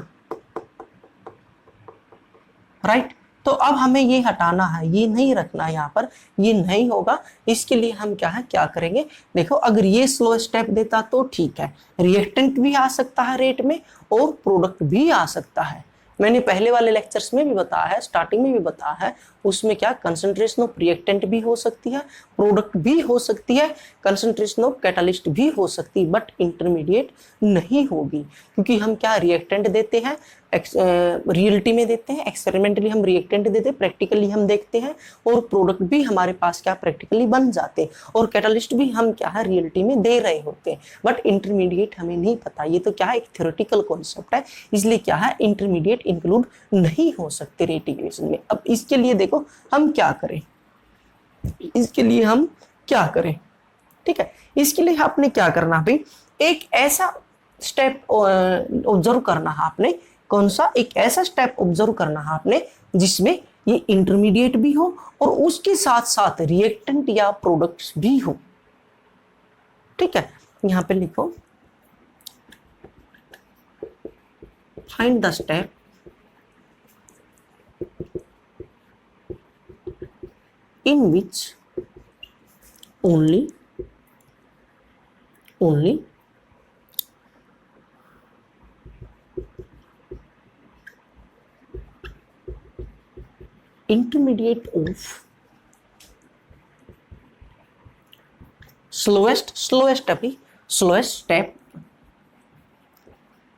राइट। तो अब हमें ये हटाना है, ये नहीं रखना यहाँ पर, ये नहीं होगा। इसके लिए हम क्या है, क्या करेंगे, देखो अगर ये स्लो स्टेप देता तो ठीक है, रिएक्टेंट भी आ सकता है रेट में और प्रोडक्ट भी आ सकता है। मैंने पहले वाले लेक्चर्स में भी बताया है, स्टार्टिंग में भी बताया है, उसमें क्या कंसंट्रेशन ऑफ रिएक्टेंट भी हो सकती है, प्रोडक्ट भी हो सकती है, कंसंट्रेशन ऑफ कैटालिस्ट भी हो सकती है, बट इंटरमीडिएट नहीं होगी, क्योंकि हम क्या रिएक्टेंट देते हैं, रियलिटी में देते हैं, एक्सपेरिमेंटली हम रिएक्टेंट देते हैं, प्रैक्टिकली हम देखते हैं, और प्रोडक्ट भी हमारे पास क्या प्रैक्टिकली बन जाते हैं, और कैटालिस्ट भी हम क्या है रियलिटी में दे रहे होते हैं, बट इंटरमीडिएट हमें नहीं पता। ये तो क्या है, एक थ्योरेटिकल कॉन्सेप्ट है, इसलिए क्या है इंटरमीडिएट इंक्लूड नहीं हो सकते रेट इक्वेशन में। अब इसके लिए देखो हम क्या करें, इसके लिए हम क्या करें, ठीक है, इसके लिए आपने क्या करना भाई, एक ऐसा स्टेप ऑब्जर्व करना है आपने, कौन सा, एक ऐसा स्टेप ऑब्जर्व करना है आपने जिसमें ये इंटरमीडिएट भी हो और उसके साथ साथ रिएक्टेंट या प्रोडक्ट्स भी हो, ठीक है। यहां पे लिखो find the step in which only intermediate of slowest step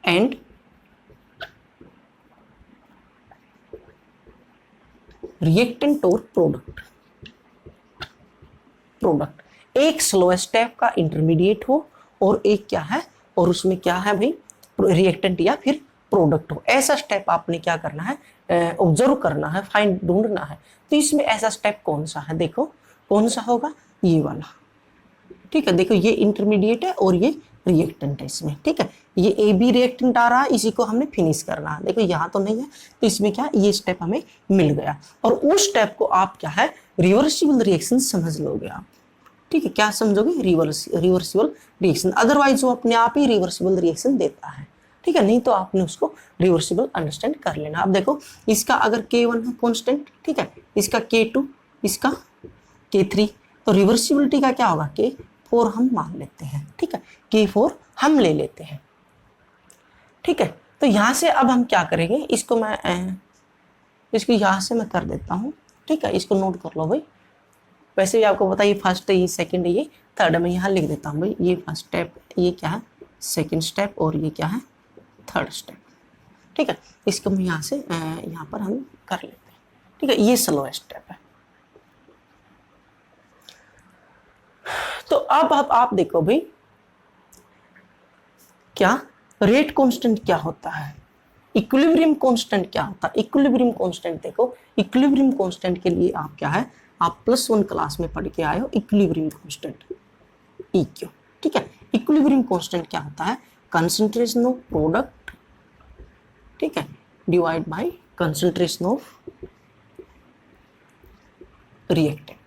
and reactant or product, एक स्लो स्टेप का इंटरमीडिएट हो और एक क्या है, और उसमें क्या है भाई रिएक्टेंट या फिर प्रोडक्ट हो, ऐसा स्टेप आपने क्या करना है, ऑब्जर्व करना है, फाइंड ढूंढना है। तो इसमें ऐसा स्टेप कौन सा है, देखो कौन सा होगा, ये वाला, ठीक है। देखो ये इंटरमीडिएट है और ये रिएक्टेंट है इसमें, ठीक है, ये ए बी रिएक्टेंट आ रहा है, इसी को हमने फिनिश करना है। देखो यहाँ तो नहीं है, तो इसमें क्या ये स्टेप हमें मिल गया, और उस स्टेप को आप क्या है रिवर्सिबल रिएक्शन समझ लोगे आप, ठीक है, क्या समझोगे, रिवर्सिबल रिएक्शन, अदरवाइज वो अपने आप ही रिवर्सिबल रिएक्शन देता है, ठीक है, नहीं तो आपने उसको रिवर्सिबल अंडरस्टैंड कर लेना। अब देखो इसका अगर K1 है कांस्टेंट, ठीक है, इसका K2, इसका K3, तो रिवर्सिबिलिटी का क्या होगा, K4 हम मान लेते हैं, ठीक है, K4 हम ले लेते हैं, ठीक है। तो यहां से अब हम क्या करेंगे, इसको मैं इसको यहां से मैं कर देता हूं, ठीक है, इसको नोट कर लो भाई, वैसे भी आपको पता है ये फर्स्ट है, ये सेकंड है, ये थर्ड है, मैं यहाँ लिख देता हूँ भाई, ये फर्स्ट स्टेप, ये क्या है सेकंड स्टेप, और ये क्या है थर्ड स्टेप, ठीक है। इसको हम यहाँ से यहाँ पर हम कर लेते हैं, ठीक है, ये स्लो स्टेप है। तो अब आप देखो भाई क्या रेट कांस्टेंट क्या होता है, इक्विलिब्रियम कांस्टेंट क्या होता है, इक्विलिब्रियम कांस्टेंट देखो, इक्विलिब्रियम कांस्टेंट के लिए आप क्या है, आप +1 क्लास में पढ़ के आए हो, इक्विलिब्रियम कांस्टेंट EQ, ठीक है। इक्विलिब्रियम कांस्टेंट क्या होता है, कंसंट्रेशन ऑफ प्रोडक्ट, ठीक है, divide by concentration of reactant,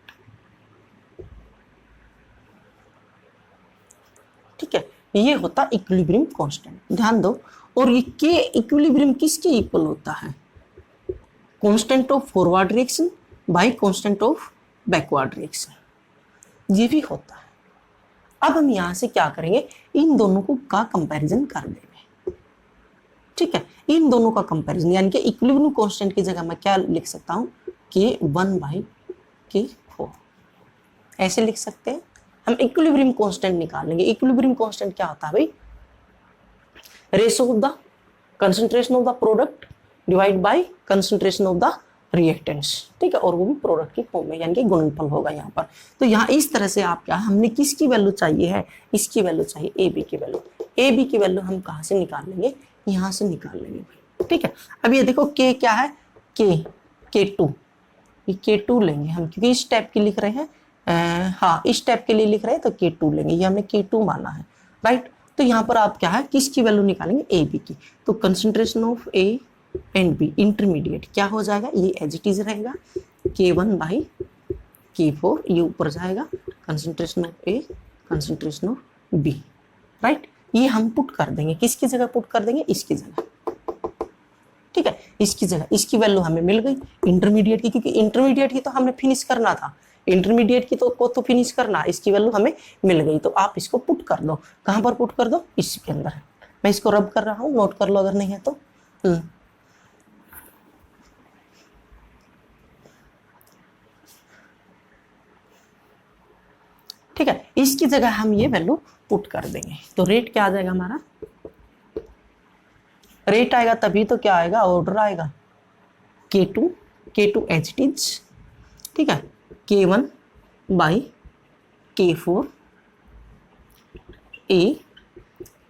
ठीक है, ये होता इक्विलिब्रियम कांस्टेंट, ध्यान दो। और ये के इक्विलिब्रियम किसके इक्वल होता है, constant of forward reaction by constant of backward reaction, ये भी होता है। अब हम यहां से क्या करेंगे, इन दोनों को का कंपैरिजन कर देंगे, ठीक है, इन दोनों का कंपैरिजन, यानी कि इक्विलिब्रियम कांस्टेंट की जगह मैं क्या लिख सकता हूं, K1/K4 ऐसे लिख सकते हैं। हम इक्विलिब्रियम कांस्टेंट निकालेंगे, इक्विलिब्रियम कांस्टेंट क्या होता है भाई, ratio of the concentration of the product divide by concentration of the reactants, ठीक है, और वो भी प्रोडक्ट की फॉर्म में, यानी कि गुणनफल होगा यहाँ पर। तो यहाँ इस तरह से आप क्या, हमने किसकी वैल्यू चाहिए है, इसकी वैल्यू चाहिए, ए बी की वैल्यू, ए बी की वैल्यू हम कहाँ से निकाल लेंगे, यहाँ से निकाल लेंगे, ठीक है। अब ये देखो के क्या है, K2, ये K2 लेंगे हम, क्योंकि इस स्टेप की लिख रहे हैं, हाँ इस स्टेप के लिए लिख रहे हैं, तो K2 लेंगे, ये हमने K2 माना है, राइट। तो यहाँ पर आप क्या है, किसकी वैल्यू निकालेंगे, ए बी की, तो concentration of A and B intermediate क्या हो जाएगा, ये एज इट इज रहेगा, K1/K4, ये ऊपर जाएगा, concentration of A concentration of B, right. ये हम पुट कर देंगे, किसकी जगह पुट कर देंगे, इसकी जगह, ठीक है, इसकी जगह, इसकी वैल्यू हमें मिल गई इंटरमीडिएट की, क्योंकि इंटरमीडिएट ही तो हमने फिनिश करना था, इंटरमीडिएट की तो फिनिश करना, इसकी वैल्यू हमें मिल गई। तो आप इसको पुट कर दो, कहां पर पुट कर दो, इसके अंदर। मैं इसको रब कर रहा हूं, नोट कर लो अगर नहीं है तो। ठीक है, इसकी जगह हम ये वैल्यू पुट कर देंगे। तो रेट क्या आ जाएगा हमारा, रेट आएगा तभी तो क्या आएगा, ऑर्डर आएगा, K2 एच इट इज, ठीक है, K1 by K4 A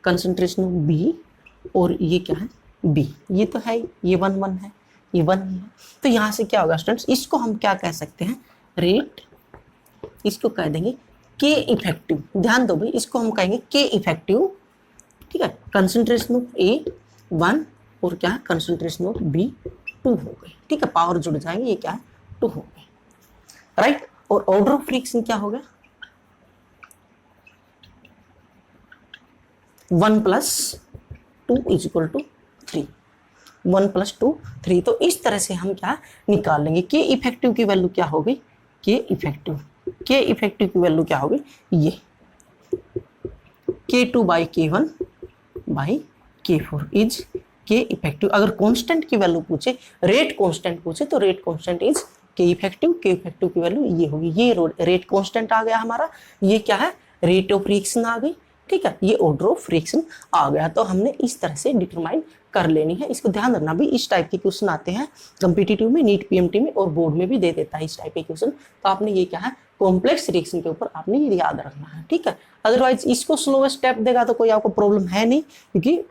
concentration of B, और ये क्या है B, ये तो है, ये 1 है, ये 1 ही है। तो यहाँ से क्या होगा स्टूडेंट्स, इसको हम क्या कह सकते हैं, रेट, इसको कह देंगे K इफेक्टिव, ध्यान दो भाई, इसको हम कहेंगे K इफेक्टिव, ठीक है, कंसंट्रेशन ऑफ A 1 और क्या है कंसंट्रेशन ऑफ B 2 हो गई, ठीक है, पावर जुड़ जाएंगे, ये क्या है 2 हो गई, राइट। और ऑर्डर ऑफ फ्रिक्शन क्या हो गया, 1 + 2 = 3, 1 + 2 3। तो इस तरह से हम क्या निकाल लेंगे, के इफेक्टिव की वैल्यू क्या हो गई, के इफेक्टिव की वैल्यू क्या हो गई, ये K2 by K1 by K4 is के इफेक्टिव। अगर कांस्टेंट की वैल्यू पूछे, रेट कांस्टेंट पूछे, तो रेट कांस्टेंट इज के इफेक्टिव की वैल्यू ये होगी, ये रेट कांस्टेंट आ गया हमारा, ये क्या है रेट ऑफ रिएक्शन आ गई, ठीक है, ये ऑर्डर ऑफ रिएक्शन आ गया। तो हमने इस तरह से डिटरमाइन कर लेनी है। इसको ध्यान रखना भी, इस टाइप के क्वेश्चन आते हैं कॉम्पिटिटिव में, नीट पीएमटी में, और बोर्ड में भी दे देता है इस टाइप के क्वेश्चन। तो आपने ये क्या है कॉम्प्लेक्स रिएक्शन के ऊपर आपने ये याद रखना है, ठीक है। अदरवाइज इसको स्लोवेस्ट स्टेप देगा तो कोई आपको प्रॉब्लम है नहीं, क्योंकि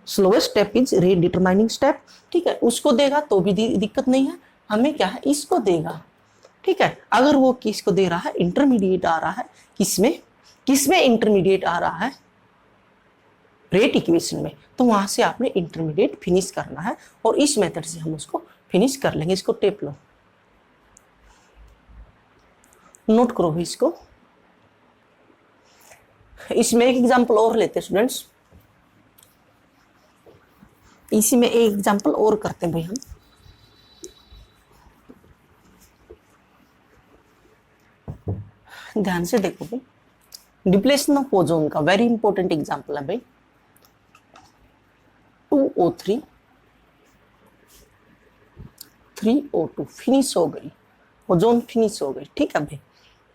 slowest step is rate determining step, ठीक है, उसको देगा तो भी दिक्कत नहीं है, हमें क्या है इसको देगा, ठीक है। अगर वो किसको दे रहा है, इंटरमीडिएट आ रहा है, किसमें इंटरमीडिएट आ रहा है, रेट इक्वेशन में, तो वहां से आपने इंटरमीडिएट फिनिश करना है, और इस मेथड से हम उसको फिनिश कर लेंगे। इसको टेप लो, नोट करो इसको। इसमें एक एग्जांपल और लेते हैं स्टूडेंट्स, इसी में एक एग्जांपल और करते हैं भाई हम। ध्यान से देखो भाई, डिप्लेशन ऑफ ओजोन का वेरी इंपॉर्टेंट एग्जांपल है भाई, 2O3 3O2 फिनिश हो गई, ओजोन फिनिश हो गई, ठीक है भाई।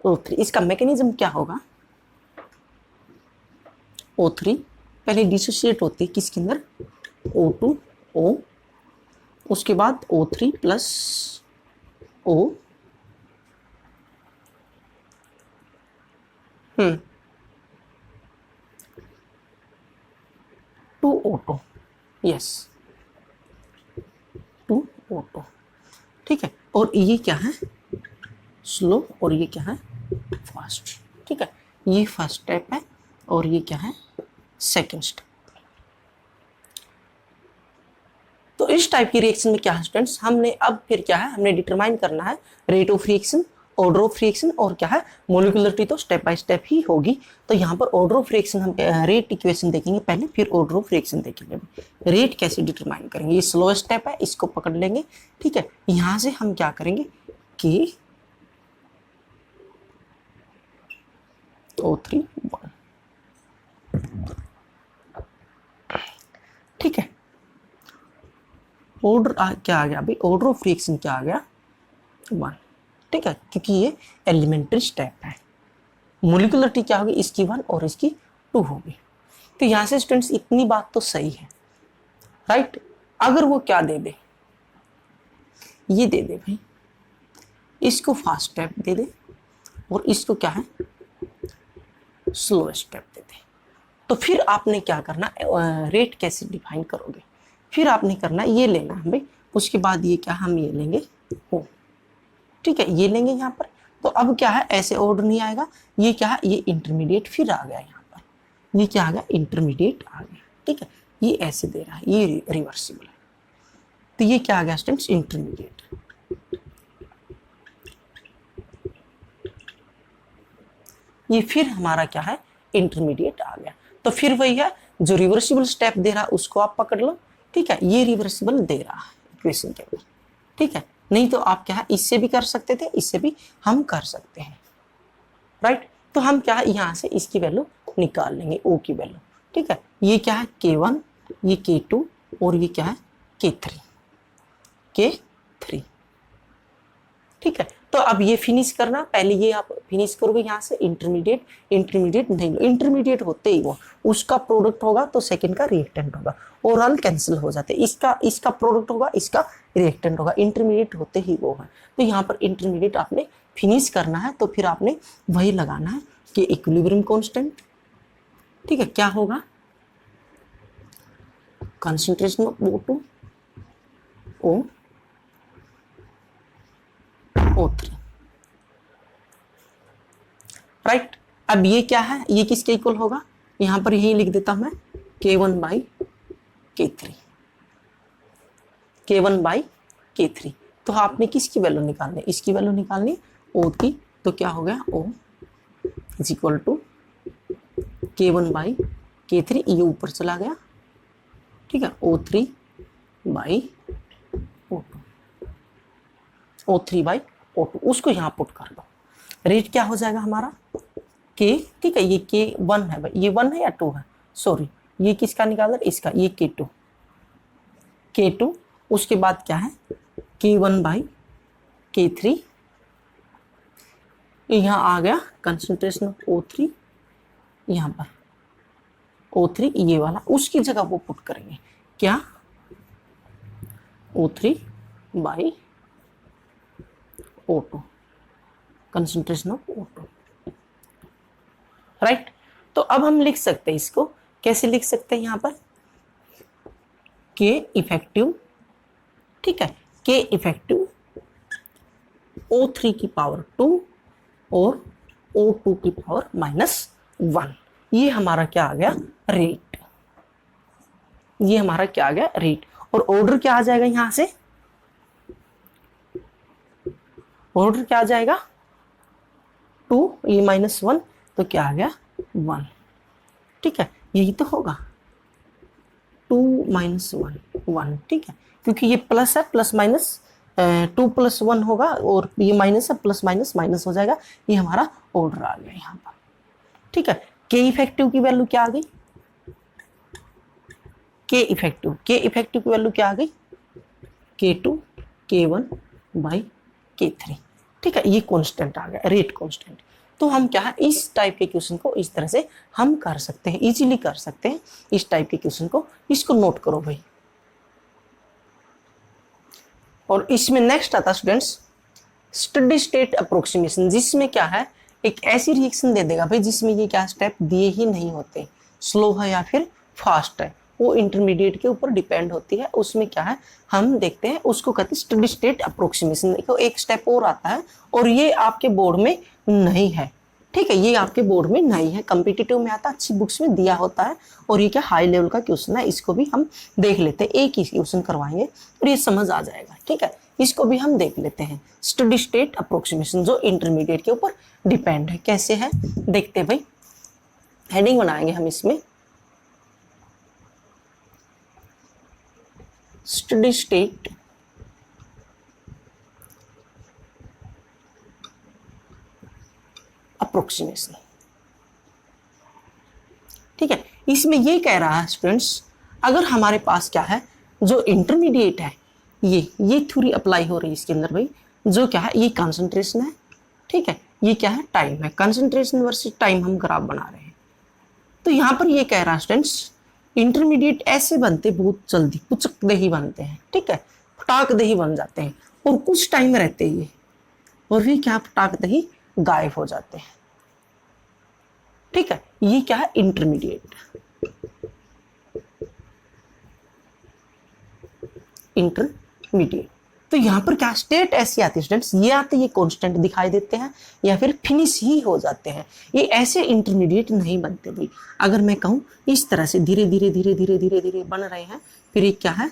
O3 इसका मैकेनिज्म क्या होगा, O3 पहले डिसोसिएट होती है किसके अंदर, O2 O, उसके बाद O3 + O, 2O2, yes 2O2, ठीक है। और ये क्या है स्लो, और ये क्या है फास्ट, ठीक है, ये फर्स्ट स्टेप है, और ये क्या है सेकंड स्टेप। तो इस टाइप की रिएक्शन में क्या है स्टूडेंट्स, हमने अब फिर क्या है, हमने डिटरमाइन करना है rate of reaction, order of reaction, और क्या है मोलिकुलरिटी, तो स्टेप बाय स्टेप ही होगी। तो यहाँ पर ऑर्डर ऑफ रिएक्शन हम रेट इक्वेशन देखेंगे पहले, फिर ऑर्डर ऑफ रिएक्शन देखेंगे, रेट कैसे डिटरमाइन करेंगे। ये स्लो स्टेप है, इसको पकड़ लेंगे, ठीक है। यहाँ से हम क्या करेंगे कि O3 1, ठीक है। ऑर्डर क्या आ गया भाई, ऑर्डर ऑफ रिएक्शन क्या आ गया 1, ठीक है, क्योंकि ये एलिमेंट्री स्टेप है। मोलिकुलरिटी क्या होगी, इसकी 1 और इसकी 2 होगी। तो यहां से स्टूडेंट्स इतनी बात तो सही है, राइट। अगर वो क्या दे दे, ये दे दे भाई, इसको फास्ट स्टेप दे दे, और इसको क्या है स्लो स्टेप दे दे, तो फिर आपने क्या करना, रेट कैसे डिफाइन करोगे, फिर आपने करना ये लेना है भाई, उसके बाद ये क्या हम ये लेंगे O, ठीक है, ये लेंगे यहाँ पर। तो अब क्या है ऐसे ऑर्डर नहीं आएगा, ये क्या है ये इंटरमीडिएट फिर आ गया यहाँ पर, ये क्या आ गया इंटरमीडिएट आ गया, ठीक है, ये ऐसे दे रहा है, ये रिवर्सिबल है। तो ये क्या आ गया स्टूडेंट्स इंटरमीडिएट, ये फिर हमारा क्या है इंटरमीडिएट आ गया। तो फिर वही है जो रिवर्सिबल स्टेप दे रहा है उसको आप पकड़ लो, ठीक है, ये रिवर्सिबल दे रहा है इक्वेशन के अंदर, ठीक है। नहीं तो आप क्या है इससे भी कर सकते थे, इससे भी हम कर सकते हैं, राइट। तो हम क्या है यहाँ से इसकी वैल्यू निकाल लेंगे, ओ की वैल्यू, ठीक है। ये क्या है K1, ये K2 और ये क्या है K3, ठीक है। तो अब ये फिनिश करना, पहले ये आप फिनिश करोगे यहाँ से इंटरमीडिएट, इंटरमीडिएट नहीं, इंटरमीडिएट होते ही वो उसका प्रोडक्ट होगा तो सेकंड का रिएक्टेंट होगा, ओवरऑल कैंसिल हो जाते हैं, इसका प्रोडक्ट होगा, इसका रिएक्टेंट होगा, इंटरमीडिएट होते ही वो है। तो यहाँ पर इंटरमीडिएट आपने फिनिश करना है तो फिर आपने वही लगाना है कि इक्विलिब्रियम कांस्टेंट, ठीक है, क्या होगा concentration of O2 O3, right. अब ये क्या है, ये किसके इक्वल होगा, यहां पर यही लिख देता हूं मैं K1/K3, K1/K3। तो आपने किसकी वैल्यू निकालनी, इसकी वैल्यू निकालनी O की, तो क्या हो गया O is equal to K1/K3, ये ऊपर चला गया, ठीक है, O3/O2, उसको यहाँ पुट कर दो, रेट क्या हो जाएगा हमारा K, ठीक है, ये K1 है भाई, ये 1 है या 2 है, सॉरी ये किसका निकाल रहा, इसका, ये K2, उसके बाद क्या है K1/K3, यहाँ आ गया कंसंट्रेशन ऑफ O3, यहाँ पर O3 ये वाला, उसकी जगह वो पुट करेंगे क्या O3/O2, concentration of O2, right. तो अब हम लिख सकते हैं इसको, कैसे लिख सकते हैं, यहाँ पर K इफेक्टिव, ठीक है, K इफेक्टिव O3 की पावर 2 और O2 की पावर -1, ये हमारा क्या आ गया रेट, ये हमारा क्या आ गया रेट। और ऑर्डर क्या आ जाएगा, यहां से ऑर्डर क्या आ जाएगा 2, ये -1, तो क्या आ गया 1, ठीक है, यही तो होगा 2 - 1, ठीक है, क्योंकि ये प्लस है, प्लस माइनस 2 + 1 होगा और ये माइनस है, प्लस माइनस माइनस हो जाएगा, ये हमारा ऑर्डर आ गया यहाँ पर, ठीक है। के इफेक्टिव की वैल्यू क्या आ गई, के इफेक्टिव की वैल्यू क्या आ गई K2 K1/K3, ठीक है, ये कांस्टेंट आ गया, रेट कांस्टेंट। तो हम क्या है इस टाइप के क्वेश्चन को इस तरह से हम कर सकते हैं, इजीली कर सकते हैं इस टाइप के क्वेश्चन को, इसको नोट करो भाई। और इसमें नेक्स्ट आता स्टूडेंट्स स्टेडी स्टेट अप्रोक्सीमेशन, जिसमें क्या है एक ऐसी रिएक्शन दे देगा भाई जिसमें ये क्या स्टेप दिए ही नहीं होते, स्लो है या फिर फास्ट है, वो इंटरमीडिएट के ऊपर डिपेंड होती है, उसमें क्या है हम देखते हैं, उसको कहते हैं स्टेडी स्टेट अप्रोक्सीमेशन। देखो एक स्टेप और आता है और ये आपके बोर्ड में नहीं है, ठीक है, ये आपके बोर्ड में नहीं है, कॉम्पिटिटिव में आता है, अच्छी बुक्स में दिया होता है, और ये क्या हाई लेवल का क्वेश्चन है, इसको भी हम देख लेते हैं, एक ही क्वेश्चन करवाएंगे और ये समझ आ जाएगा, ठीक है, इसको भी हम देख लेते हैं। स्टेडी स्टेट अप्रोक्सीमेशन जो इंटरमीडिएट के ऊपर डिपेंड है, कैसे है देखते हैं भाई, हेडिंग बनाएंगे हम इसमें, स्टेडी स्टेट अप्रोक्सीमेशन, ठीक है। इसमें ये कह रहा है स्टूडेंट्स, अगर हमारे पास क्या है जो इंटरमीडिएट है, ये थ्योरी अप्लाई हो रही है इसके अंदर भाई, जो क्या है ये कंसंट्रेशन है, ठीक है, ये क्या है टाइम है, कंसंट्रेशन वर्सेस टाइम हम ग्राफ बना रहे हैं। तो यहाँ पर ये कह रहा है स्टूडेंट्स इंटरमीडिएट ऐसे बनते बहुत जल्दी, पुचक दे ही बनते हैं, ठीक है, फटाक दे ही बन जाते हैं, और कुछ टाइम रहते ही और फिर क्या फटाक दे ही गायब हो जाते हैं, ठीक है, ये क्या है इंटरमीडिएट। तो यहाँ पर क्या स्टेट ऐसी आती है स्टूडेंट्स, ये आते ये कांस्टेंट दिखाई देते हैं या फिर फिनिश ही हो जाते हैं, ये ऐसे इंटरमीडिएट नहीं बनते भाई। अगर मैं कहूँ इस तरह से धीरे धीरे धीरे धीरे धीरे धीरे बन रहे हैं, फिर ये क्या है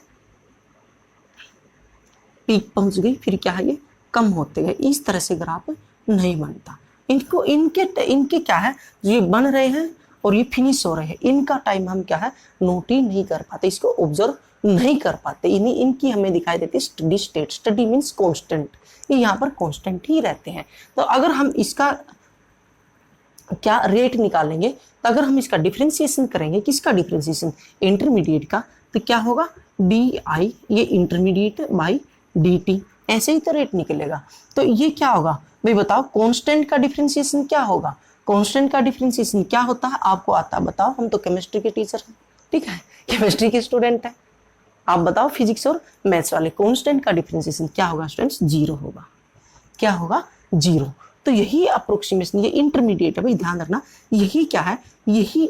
पीक पहुंच गई, फिर क्या है ये कम होते गए, इस तरह से ग्राफ नहीं बनता। इनको इनके क्या है ये बन रहे हैं और ये फिनिश हो रहे हैं, इनका टाइम हम क्या है नोट ही नहीं कर पाते, इसको ऑब्जर्व नहीं कर पाते, इनकी हमें दिखाई देती है steady state. Study means constant, ये यहाँ पर कांस्टेंट ही रहते हैं। तो अगर हम इसका क्या रेट निकालेंगे, तो अगर हम इसका डिफरेंशिएशन करेंगे, किसका डिफरेंशिएशन, इंटरमीडिएट का, तो क्या होगा डी आई, ये इंटरमीडिएट बाई डी टी, ऐसे ही तो रेट निकलेगा। तो ये क्या होगा भाई बताओ, कांस्टेंट का डिफरेंशिएशन क्या होगा, कांस्टेंट का डिफरेंशिएशन क्या होता है आपको आता, बताओ, हम तो केमिस्ट्री के टीचर हैं, ठीक है, केमिस्ट्री के स्टूडेंट है, आप बताओ फिजिक्स और मैथ्स वाले, कांस्टेंट का डिफरेंशिएशन क्या होगा स्टूडेंट्स, जीरो होगा, क्या होगा जीरो। तो यही अप्रोक्सीमेशन, ये इंटरमीडिएट है भाई, ध्यान रखना, यही क्या है, यही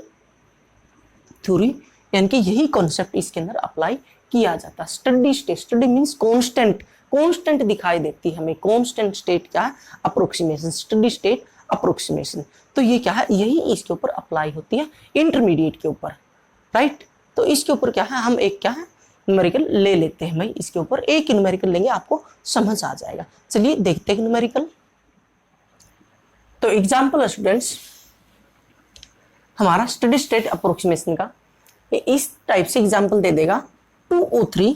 थ्योरी यानी कि यही कॉन्सेप्ट इसके अंदर अप्लाई किया जाता है। Steady state, study means constant, constant दिखाई देती है हमें, कांस्टेंट स्टेट क्या है अप्रोक्सीमेशन, स्टडी स्टेट अप्रोक्सीमेशन। तो ये क्या है, यही इसके ऊपर अप्लाई होती है इंटरमीडिएट के ऊपर, राइट। तो इसके ऊपर क्या है, हम एक क्या है न्यूमेरिकल ले लेते हैं भाई, इसके ऊपर एक न्यूमेरिकल लेंगे, आपको समझ आ जाएगा। चलिए देखते हैं न्यूमेरिकल। तो एग्जाम्पल है स्टूडेंट्स हमारा स्टडी स्टेट अप्रोक्सीमेशन का, ये इस टाइप से एग्जाम्पल दे देगा 2O3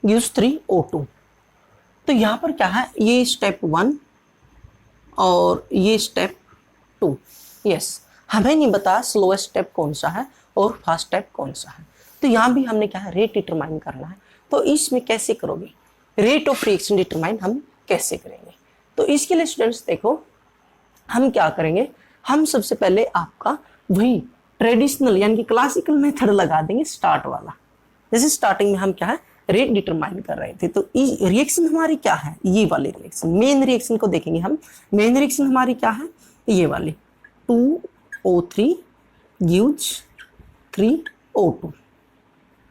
गिव्स 3O2। तो यहां पर क्या है, ये स्टेप 1 और ये स्टेप 2, यस, हमें नहीं बता स्लोएस्ट स्टेप कौन सा है और फास्ट स्टेप कौन सा है। तो यहां भी हमने क्या है रेट डिटरमाइन करना है। तो इसमें कैसे करोगे, रेट ऑफ रिएक्शन डिटरमाइन हम कैसे करेंगे। तो इसके लिए स्टूडेंट्स देखो हम क्या करेंगे, हम सबसे पहले आपका वही ट्रेडिशनल यानी कि क्लासिकल मेथड लगा देंगे स्टार्ट वाला। जैसे स्टार्टिंग में हम क्या है रेट डिटरमाइन कर रहे थे, तो रिएक्शन हमारी क्या है, ये वाली रिएक्शन, मेन रिएक्शन को देखेंगे हम। मेन रिएक्शन हमारी क्या है, ये वाली 2O3 गिव्स 3O2,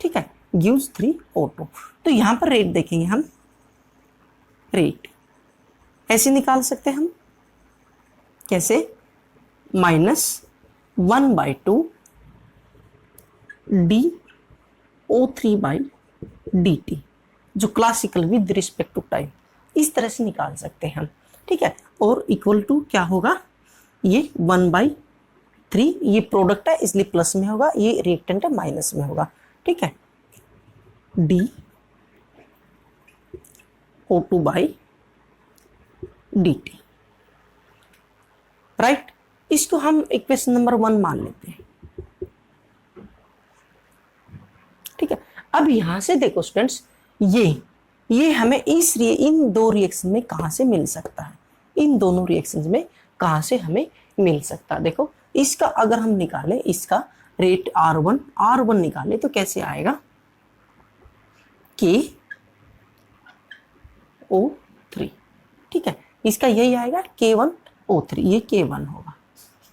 ठीक है, गिव्स 3O2। तो यहां पर रेट देखेंगे हम, रेट ऐसे निकाल सकते हैं हम, कैसे, -1/2 DO3/dt, जो classical with respect to time, इस तरह से निकाल सकते हैं हम, ठीक है। और इक्वल टू क्या होगा, ये 1/3, ये प्रोडक्ट है इसलिए प्लस में होगा, ये रिएक्टेंट है माइनस में होगा, ठीक है, DO2/dt, राइट। इसको हम इक्वेशन नंबर 1 मान लेते हैं, ठीक है। अब यहां से देखो स्टूडेंट्स, ये हमें इन दो रिएक्शन में कहां से मिल सकता है, इन दोनों रिएक्शंस में कहां से हमें मिल सकता है। देखो इसका अगर हम निकालें, इसका रेट R1 निकालें तो कैसे आएगा, KO3, ठीक है, इसका यही आएगा K1O3, ये K1 होगा,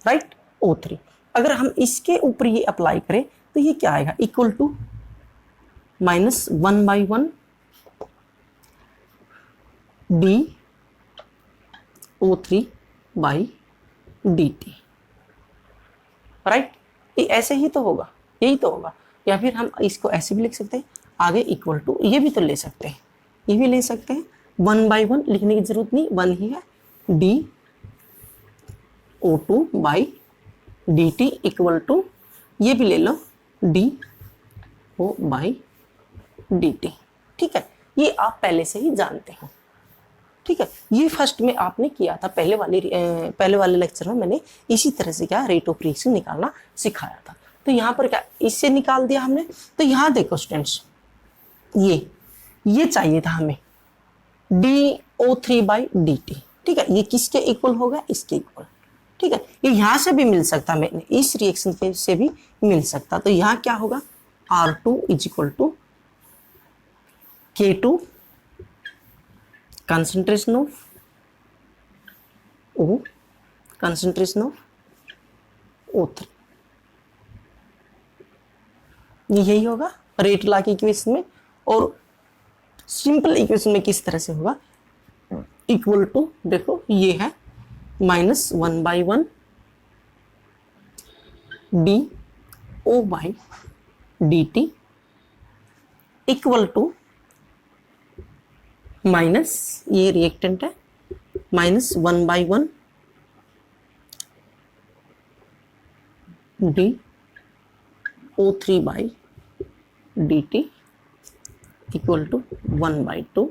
राइट, O3। अगर हम इसके ऊपर ये अप्लाई करें तो ये क्या आएगा, इक्वल टू -1/1 DO3/dt, राइट। ये ऐसे ही तो होगा, यही तो होगा। या फिर हम इसको ऐसे भी लिख सकते हैं, आगे इक्वल टू, ये भी तो ले सकते हैं, ये भी ले सकते हैं, 1/1 लिखने की जरूरत नहीं, 1 ही है, DO2/dt इक्वल टू, ये भी ले लो, DO/dt, ठीक है। ये आप पहले से ही जानते हो, ठीक है। ये फर्स्ट में आपने किया था, पहले वाले लेक्चर में मैंने इसी तरह से क्या रेट ऑफ रिएक्शन निकालना सिखाया था। तो यहाँ पर क्या इससे निकाल दिया हमने। तो यहाँ देखो स्टूडेंट्स, ये चाहिए था हमें DO3/dt, ठीक है, ये किसके इक्वल होगा, इसके इक्वल, ठीक है। ये यहाँ से भी मिल सकता, मैंने इस रिएक्शन से भी मिल सकता। तो यहाँ क्या होगा, R2 is equal to K2 concentration of O, concentration of O3, यही होगा रेट लॉ की इक्वेशन में। और सिंपल इक्वेशन में किस तरह से होगा, इक्वल टू, देखो ये है -1/1 DO/dt इक्वल टू माइनस, ये रिएक्टेंट है, -1/1 D O three by D T equal to 1/2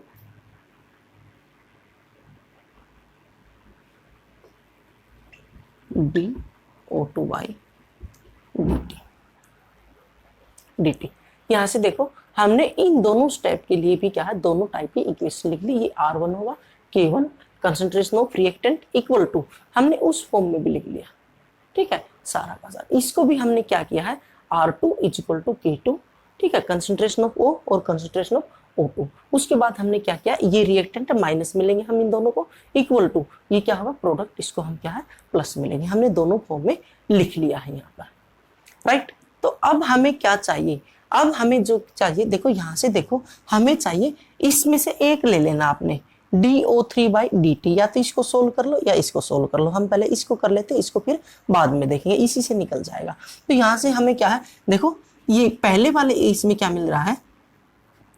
D O two by D T D T. यहाँ से देखो हमने इन दोनों स्टेप के लिए भी क्या है, दोनों टाइप की इक्वेशन लिख ली। ये R1 होगा K1 concentration of reactant equal to, हमने उस फॉर्म में भी लिख लिया, ठीक है, सारा का सारा। इसको भी हमने क्या किया है, R2 is equal to K2, ठीक है, कंसंट्रेशन ऑफ O और कंसंट्रेशन ऑफ O2। उसके बाद हमने क्या किया, ये रिएक्टेंट माइनस मिलेंगे हम इन दोनों को, इक्वल टू ये क्या होगा प्रोडक्ट, इसको हम क्या है प्लस मिलेंगे। हमने दोनों फॉर्म में लिख लिया है यहाँ पर, राइट। तो अब हमें क्या चाहिए, अब हमें जो चाहिए देखो यहाँ से देखो, हमें चाहिए इसमें से एक ले लेना आपने, DO3/dt, या तो इसको सोल्व कर लो या इसको सोल्व कर लो। हम पहले इसको कर लेते हैं, इसको फिर बाद में देखेंगे, इसी से निकल जाएगा। तो यहाँ से हमें क्या है, देखो ये पहले वाले इसमें क्या मिल रहा है,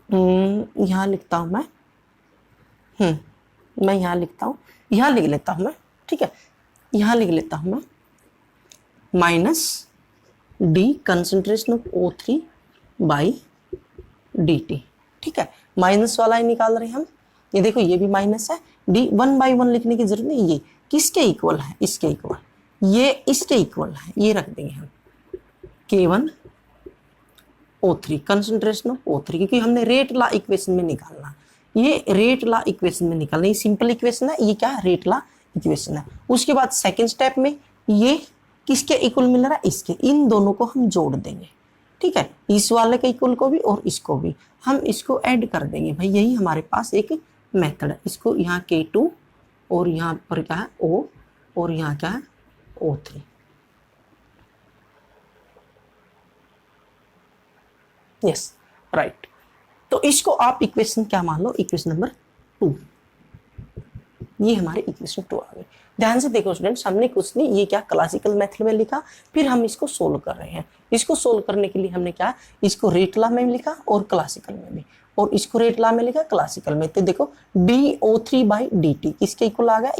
यहाँ लिखता हूँ मैं यहाँ लिखता हूँ, यहाँ लिख लेता हूँ मैं, ठीक है, यहाँ लिख लेता हूँ मैं minus D concentration of O3/dt, ठीक है, माइनस वाला ही निकाल रहे हैं हम। ये देखो ये भी माइनस है, डी 1/1 लिखने की जरूरत नहीं, ये किसके इक्वल है, इसके इक्वल, ये इसके इक्वल है, ये रख देंगे हम K1 O3 concentration of O3, क्योंकि हमने रेट ला इक्वेशन में निकालना, ये रेट ला इक्वेशन में निकालना, ये सिंपल इक्वेशन है, ये क्या है रेट ला इक्वेशन है। उसके बाद सेकेंड स्टेप में ये किसके इक्वल मिल रहा है, इसके, इन दोनों को हम जोड़ देंगे, ठीक है, इस वाले के इक्वल को भी और इसको भी हम इसको ऐड कर देंगे। भाई यही हमारे पास एक मेथड है। इसको यहाँ K2 और यहाँ पर क्या है O और यहाँ क्या है O3, यस राइट। तो इसको आप इक्वेशन क्या मान लो, इक्वेशन नंबर 2, ये हमारे इक्वेशन 2 आ गई। ध्यान से देखो स्टूडेंट्स, हमने कुछ नहीं, ये क्या क्लासिकल मेथड में लिखा, फिर हम इसको सोल्व कर रहे हैं। इसको सोल्व करने के लिए हमने क्या, इसको रेट लॉ में लिखा और क्लासिकल में भी, और इसको रेट लॉ में लिखा क्लासिकल में। तो देखो DO3/dt किसके इक्वल आ गया,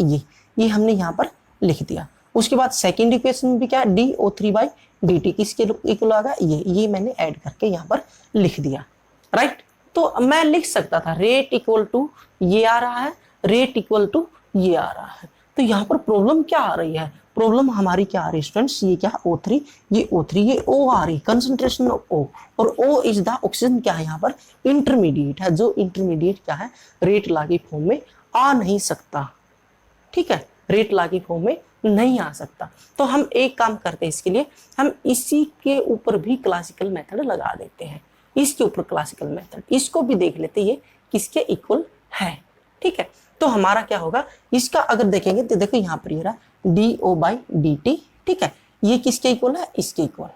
ये हमने यहाँ पर लिख दिया। उसके बाद सेकेंड इक्वेशन में भी क्या DO3/dt किसके इक्वल आ गया, ये मैंने ऐड करके यहाँ पर लिख दिया, राइट। तो मैं लिख सकता था रेट इक्वल टू ये आ रहा है, रेट इक्वल टू ये आ रहा है। तो यहाँ पर प्रॉब्लम क्या आ रही है, प्रॉब्लम हमारी क्या आ रही है स्टूडेंट्स, ये क्या O3, ये O3, ये O आ रही, कंसंट्रेशन ऑफ O, और O इज द ऑक्सीजन क्या है यहाँ पर इंटरमीडिएट है, जो इंटरमीडिएट क्या है रेट लॉ की फॉर्म में आ नहीं सकता, ठीक है, रेट लॉ की फॉर्म में नहीं आ सकता। तो हम एक काम करते हैं, इसके लिए हम इसी के ऊपर भी क्लासिकल मेथड लगा देते हैं, इसके ऊपर क्लासिकल मेथड, इसको भी देख लेते ये किसके इक्वल है, ठीक है। तो हमारा क्या होगा, इसका अगर देखेंगे तो देखो यहाँ पर ये रहा DO/dt, ठीक है, ये किसके इक्वल है, इसके इक्वल,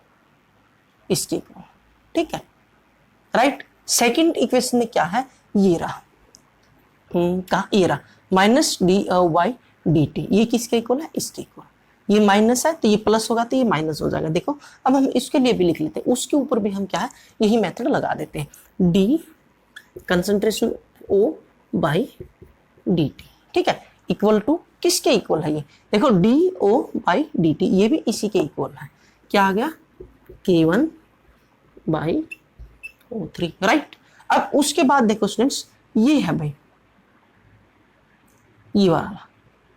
इसके इक्वल, ठीक है, राइट। सेकंड इक्वेशन में क्या है, ये रहा कहा, ये रहा माइनस DO/dt, ये किसके इक्वल है, इसके इक्वल, ये माइनस है तो ये प्लस होगा तो ये माइनस हो जाएगा। देखो अब हम इसके लिए भी लिख लेते हैं, उसके ऊपर भी हम क्या है यही मेथड लगा देते हैं, D कंसंट्रेशन O/dt, ठीक है, इक्वल टू किसके इक्वल है, ये देखो DO/dt, ये भी इसी के इक्वल है, क्या आ गया K1/O3, राइट। अब उसके बाद देखो स्टूडेंट्स, ये है भाई ये वाला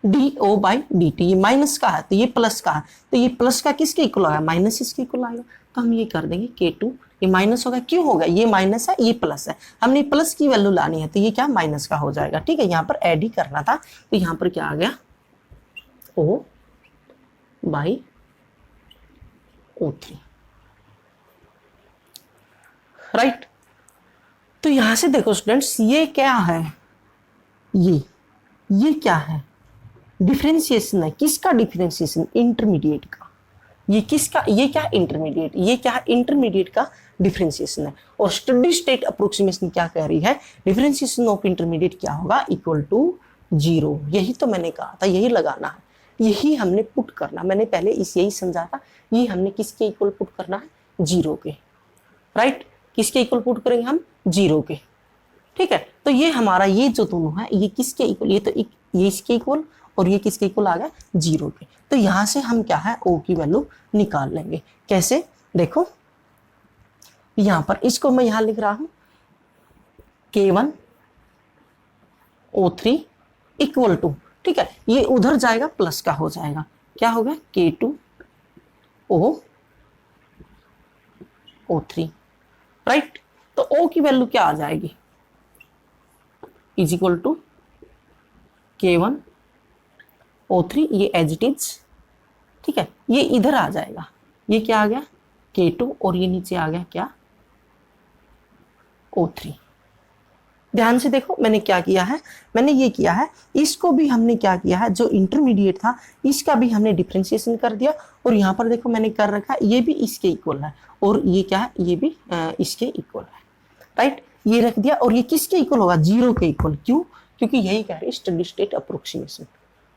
DO/dt, ये माइनस का है तो ये प्लस का है, तो ये प्लस का किसके इक्वल आएगा, माइनस इसके इक्वल आएगा। तो हम ये कर देंगे K2, ये माइनस होगा, क्यों होगा, ये माइनस है ये प्लस है, हमने प्लस की वैल्यू लानी है तो ये क्या माइनस का हो जाएगा, ठीक है, यहाँ पर ऐड ही करना था। तो यहाँ पर क्या आ गया O/O3, राइट। तो यहां से देखो स्टूडेंट्स, ये क्या है, ये क्या है, डिफरेंशिएशन है, किसका डिफरेंशिएशन, इंटरमीडिएट का, ये किसका, ये क्या इंटरमीडिएट, ये क्या है इंटरमीडिएट का डिफरेंशिएशन है। और स्टडी स्टेट अप्रोक्सीमेशन क्या कह रही है, डिफरेंशिएशन ऑफ इंटरमीडिएट क्या होगा, इक्वल टू 0। यही तो मैंने कहा था, यही लगाना है, यही हमने पुट करना, मैंने पहले यही समझा था, ये हमने किसके इक्वल पुट करना है, 0 के, राइट, किसके इक्वल पुट करेंगे हम, 0 के, ठीक है। तो ये हमारा ये जो दोनों है ये किसके इक्वल, ये तो ये इसके इक्वल और ये किसके इक्वल आ गया, 0 के। तो यहां से हम क्या है, O की वैल्यू निकाल लेंगे। कैसे, देखो यहां पर इसको मैं यहां लिख रहा हूं K1O3 इक्वल टू, ठीक है, ये उधर जाएगा प्लस का हो जाएगा, क्या होगा K2O3, राइट। तो O की वैल्यू क्या आ जाएगी, इज इक्वल टू K1O3, ये एज इट इज, ठीक है, ये इधर आ जाएगा, ये क्या आ गया K2 और ये नीचे आ गया क्या O3। ध्यान से देखो मैंने क्या किया है, मैंने ये किया है, इसको भी हमने क्या किया है, जो इंटरमीडिएट था इसका भी हमने डिफरेंशिएशन कर दिया, और यहाँ पर देखो मैंने कर रखा है ये भी इसके इक्वल है, और ये क्या है, ये भी इसके इक्वल है, राइट। ये रख दिया, और ये किसके इक्वल होगा, 0 के इक्वल। क्यों, क्योंकि यही कह रहे स्टेडी स्टेट अप्रोक्सीमेशन,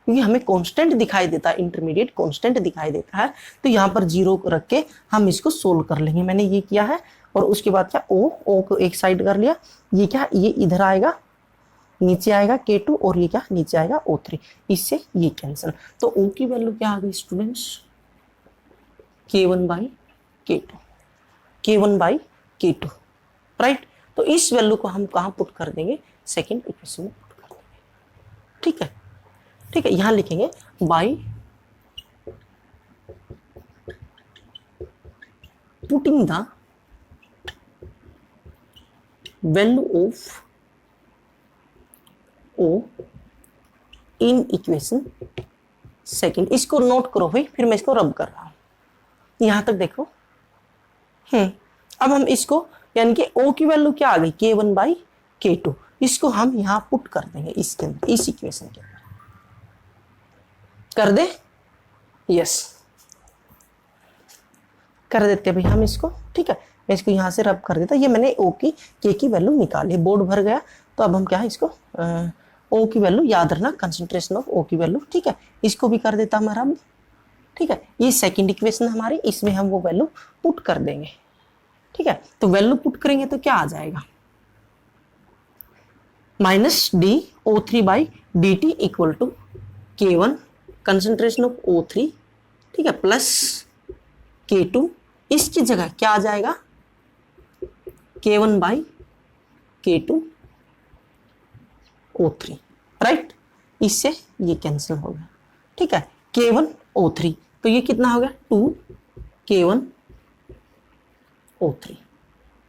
क्योंकि हमें कांस्टेंट दिखाई देता है, इंटरमीडिएट कांस्टेंट दिखाई देता है, तो यहाँ पर 0 रख के हम इसको सोल्व कर लेंगे। मैंने ये किया है, और उसके बाद क्या, ओ को एक साइड कर लिया, ये क्या, ये इधर आएगा, नीचे आएगा K2, और ये क्या नीचे आएगा O3, इससे ये कैंसिल। तो O की वैल्यू क्या आ गई स्टूडेंट्स, K1/K2, K1/K2, राइट। तो इस वैल्यू को हम कहाँ पुट कर देंगे, सेकेंड इक्वेशन में पुट कर देंगे, ठीक है, ठीक है। यहां लिखेंगे by putting the value of O in equation second. इसको नोट करो भाई, फिर मैं इसको रब कर रहा हूं, यहां तक देखो। अब हम इसको, यानी कि O की वैल्यू क्या आ गई, K1/K2, इसको हम यहां पुट कर देंगे इसके अंदर, इस इक्वेशन के अंदर कर दे, यस कर देते भाई हम इसको, ठीक है। मैं इसको यहां से रब कर देता, ये मैंने O की K की वैल्यू निकाली, बोर्ड भर गया। तो अब हम क्या है, इसको O की वैल्यू याद रखना, कंसंट्रेशन ऑफ O की वैल्यू, ठीक है, इसको भी कर देता मैं रब, ठीक है। ये सेकंड इक्वेशन हमारी, इसमें हम वो वैल्यू पुट कर देंगे, ठीक है। तो वैल्यू पुट करेंगे तो क्या आ जाएगा, -dO3/dt equal to K1 concentration of O3, ठीक है, प्लस K2, इसकी जगह क्या आ जाएगा, K1/K2 O3, राइट। इससे ये कैंसिल हो गया, ठीक है, K1 O3, तो ये कितना हो गया, 2 K1 O3,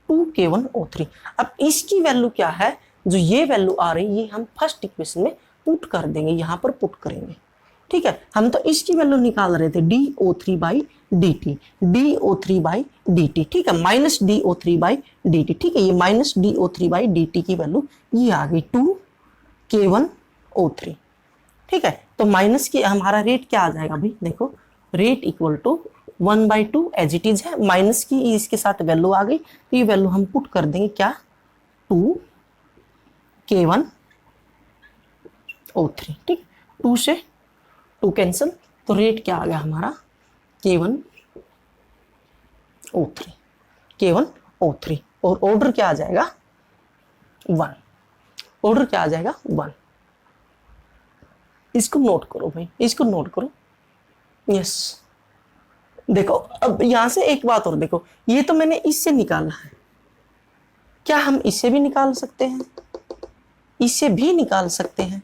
2 K1 O3। अब इसकी वैल्यू क्या है, जो ये वैल्यू आ रही है, ये हम फर्स्ट इक्वेशन में पुट कर देंगे, यहां पर पुट करेंगे, ठीक है। हम तो इसकी वैल्यू निकाल रहे थे, dO3/dt, dO3/dt, ठीक है, -dO3/dt, ठीक है, ये -dO3/dt की वैल्यू ये आ गई 2 K1 O3, ठीक है। तो माइनस की हमारा रेट क्या आ जाएगा भाई, देखो rate equal to 1/2 as it is है, माइनस की इसके साथ वैल्यू आ गई, तो ये वैल्यू हम पुट कर देंगे क्या, 2 K1 O3, ठीक, 2 से 2 कैंसिल, तो रेट क्या आ गया हमारा, K1 O3, K1 O3, और ऑर्डर क्या आ जाएगा 1, ऑर्डर क्या आ जाएगा 1। इसको नोट करो भाई, इसको नोट करो, यस। देखो अब यहां से एक बात और देखो, ये तो मैंने इससे निकाला है, क्या हम इससे भी निकाल सकते हैं, इससे भी निकाल सकते हैं।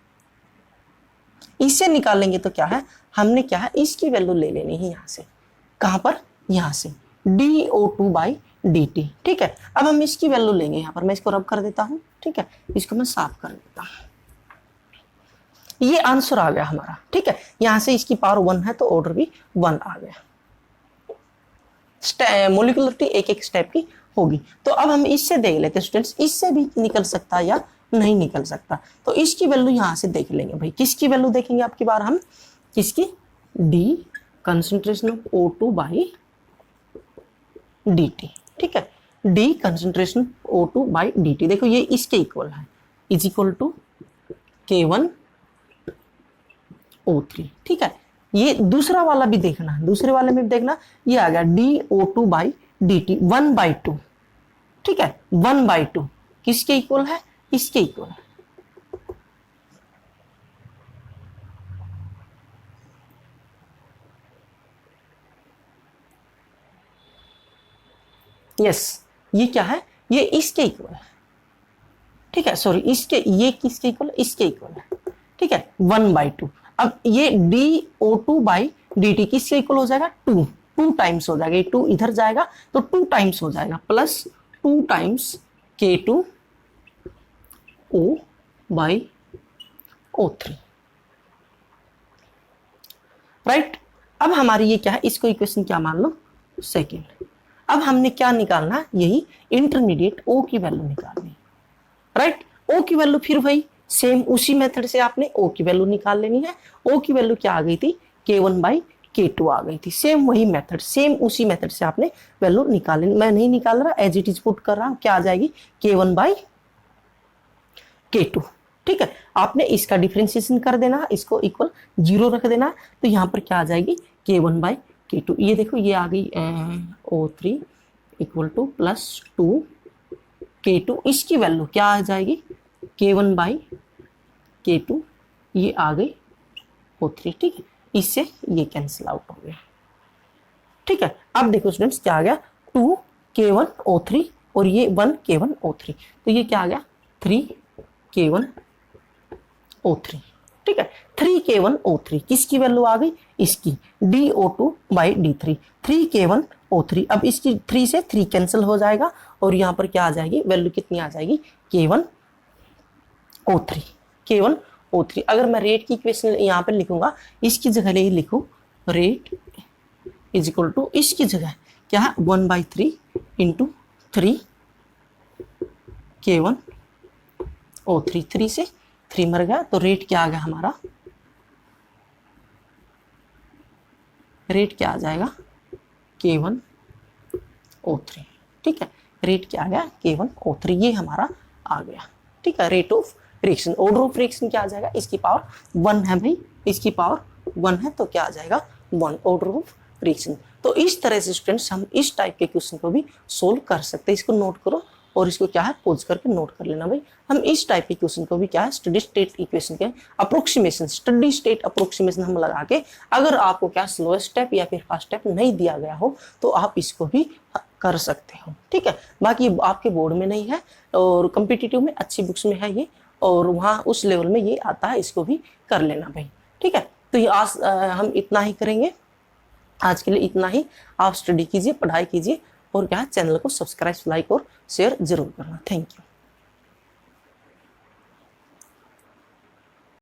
इससे निकालेंगे तो क्या है, हमने क्या है, इसकी वैल्यू ले लेनी है यहां से, कहां पर, यहां से dO2/dt, ठीक है। अब हम इसकी वैल्यू लेंगे, यहां पर मैं इसको रब कर देता हूं, ठीक है, इसको मैं साफ कर देता हूं। ये आंसर आ गया हमारा, ठीक है, यहां से इसकी पावर 1 है तो ऑर्डर भी 1 आ गया। मोलिकुलरिटी एक एक स्टेप की होगी। तो अब हम इससे देख लेते हैं स्टूडेंट्स, इससे भी निकल सकता है या नहीं निकल सकता। तो इसकी वैल्यू यहां से देख लेंगे भाई, किसकी वैल्यू देखेंगे आपकी बार हम, किसकी, D कंसंट्रेशन ऑफ O2/dt, ठीक है, D कंसंट्रेशन O2/dt, देखो ये इसके इक्वल है, is equal to K1 O3, ठीक है। ये दूसरा वाला भी देखना, दूसरे वाले में भी देखना, ये आ गया dO2/dt 1/2, ठीक है, 1/2 किसके इक्वल है, इसके इक्वल है। यस, ये क्या है, ये इसके इक्वल है, ठीक है, सॉरी इसके, ये किसके इक्वल है, इसके इक्वल है, ठीक है, 1/2। अब ये dO2/dt किसके इक्वल हो जाएगा, 2 टाइम्स हो जाएगा, ये 2 इधर जाएगा तो 2 टाइम्स हो जाएगा, प्लस 2 टाइम्स K2O/O3, राइट। अब हमारी ये क्या है, इसको इक्वेशन क्या मान लो, सेकेंड। अब हमने क्या निकालना है, यही इंटरमीडिएट O की वैल्यू निकालनी, राइट। O की वैल्यू फिर वही सेम उसी मेथड से आपने O की वैल्यू निकाल लेनी है। O की वैल्यू क्या आ गई थी, K1/K2 आ गई थी, सेम वही मेथड, सेम उसी मेथड से आपने वैल्यू निकाल लेनी। मैं नहीं निकाल रहा, एज इट इज पुट कर रहा हूं, क्या आ जाएगी, K1/K2, ठीक है। आपने इसका डिफरेंशिएशन कर देना, इसको इक्वल 0 रख देना, तो यहाँ पर क्या आ जाएगी, K1/K2। ये देखो ये आ गई O3 equal two plus 2 K2, इसकी वैल्यू क्या आ जाएगी, K1/K2, ये आ गई O3, ठीक है। इससे ये कैंसिल आउट हो गया, ठीक है। अब देखो स्टूडेंट्स क्या आ गया, 2K1O3 और ये 1K1O3, तो ये क्या आ गया, 3K1O3, ठीक है। 3K1O3 किसकी वैल्यू आ गई, इसकी dO2/d3, 3K1O3। अब इसकी 3 से 3 कैंसिल हो जाएगा और यहाँ पर क्या आ जाएगी, वैल्यू कितनी आ जाएगी, K1O3। अगर मैं रेट की इक्वेशन यहाँ पर लिखूंगा, इसकी जगह ले लिखूं, रेट इज इक्वल टू, इसकी जगह क्या है, 1/3 इंटू 3K1O3, 3 से 3 मर गया, तो रेट क्या आ गया हमारा, रेट क्या आ जाएगा, K1O3, ठीक है। रेट क्या आ गया, K1O3, ये हमारा आ गया, ठीक है। Rate of reaction, order of reaction क्या आ जाएगा, इसकी पावर 1 है भाई, इसकी पावर 1 है, तो क्या आ जाएगा 1, ऑर्डर ऑफ रिएक्शन। तो इस तरह से स्टूडेंट्स हम इस टाइप के क्वेश्चन को भी सोल्व कर सकते हैं। इसको नोट करो और इसको क्या है, पोज करके नोट कर लेना भाई। हम इस टाइप के क्वेश्चन को भी क्या है, स्टडी स्टेट इक्वेशन के अप्रोक्सीमेशन, स्टडी स्टेट अप्रोक्सीमेशन हम लगा के, अगर आपको क्या स्लोएस्ट स्टेप या फिर फास्ट स्टेप नहीं दिया गया हो तो आप इसको भी कर सकते हो, ठीक है। बाकी आपके बोर्ड में नहीं है और कॉम्पिटिटिव में अच्छी बुक्स में है ये, और वहाँ उस लेवल में ये आता है, इसको भी कर लेना भाई, ठीक है। तो ये आज हम इतना ही करेंगे, आज के लिए इतना ही। आप स्टडी कीजिए, पढ़ाई कीजिए और क्या चैनल को सब्सक्राइब, लाइक और शेयर जरूर करना। Thank you.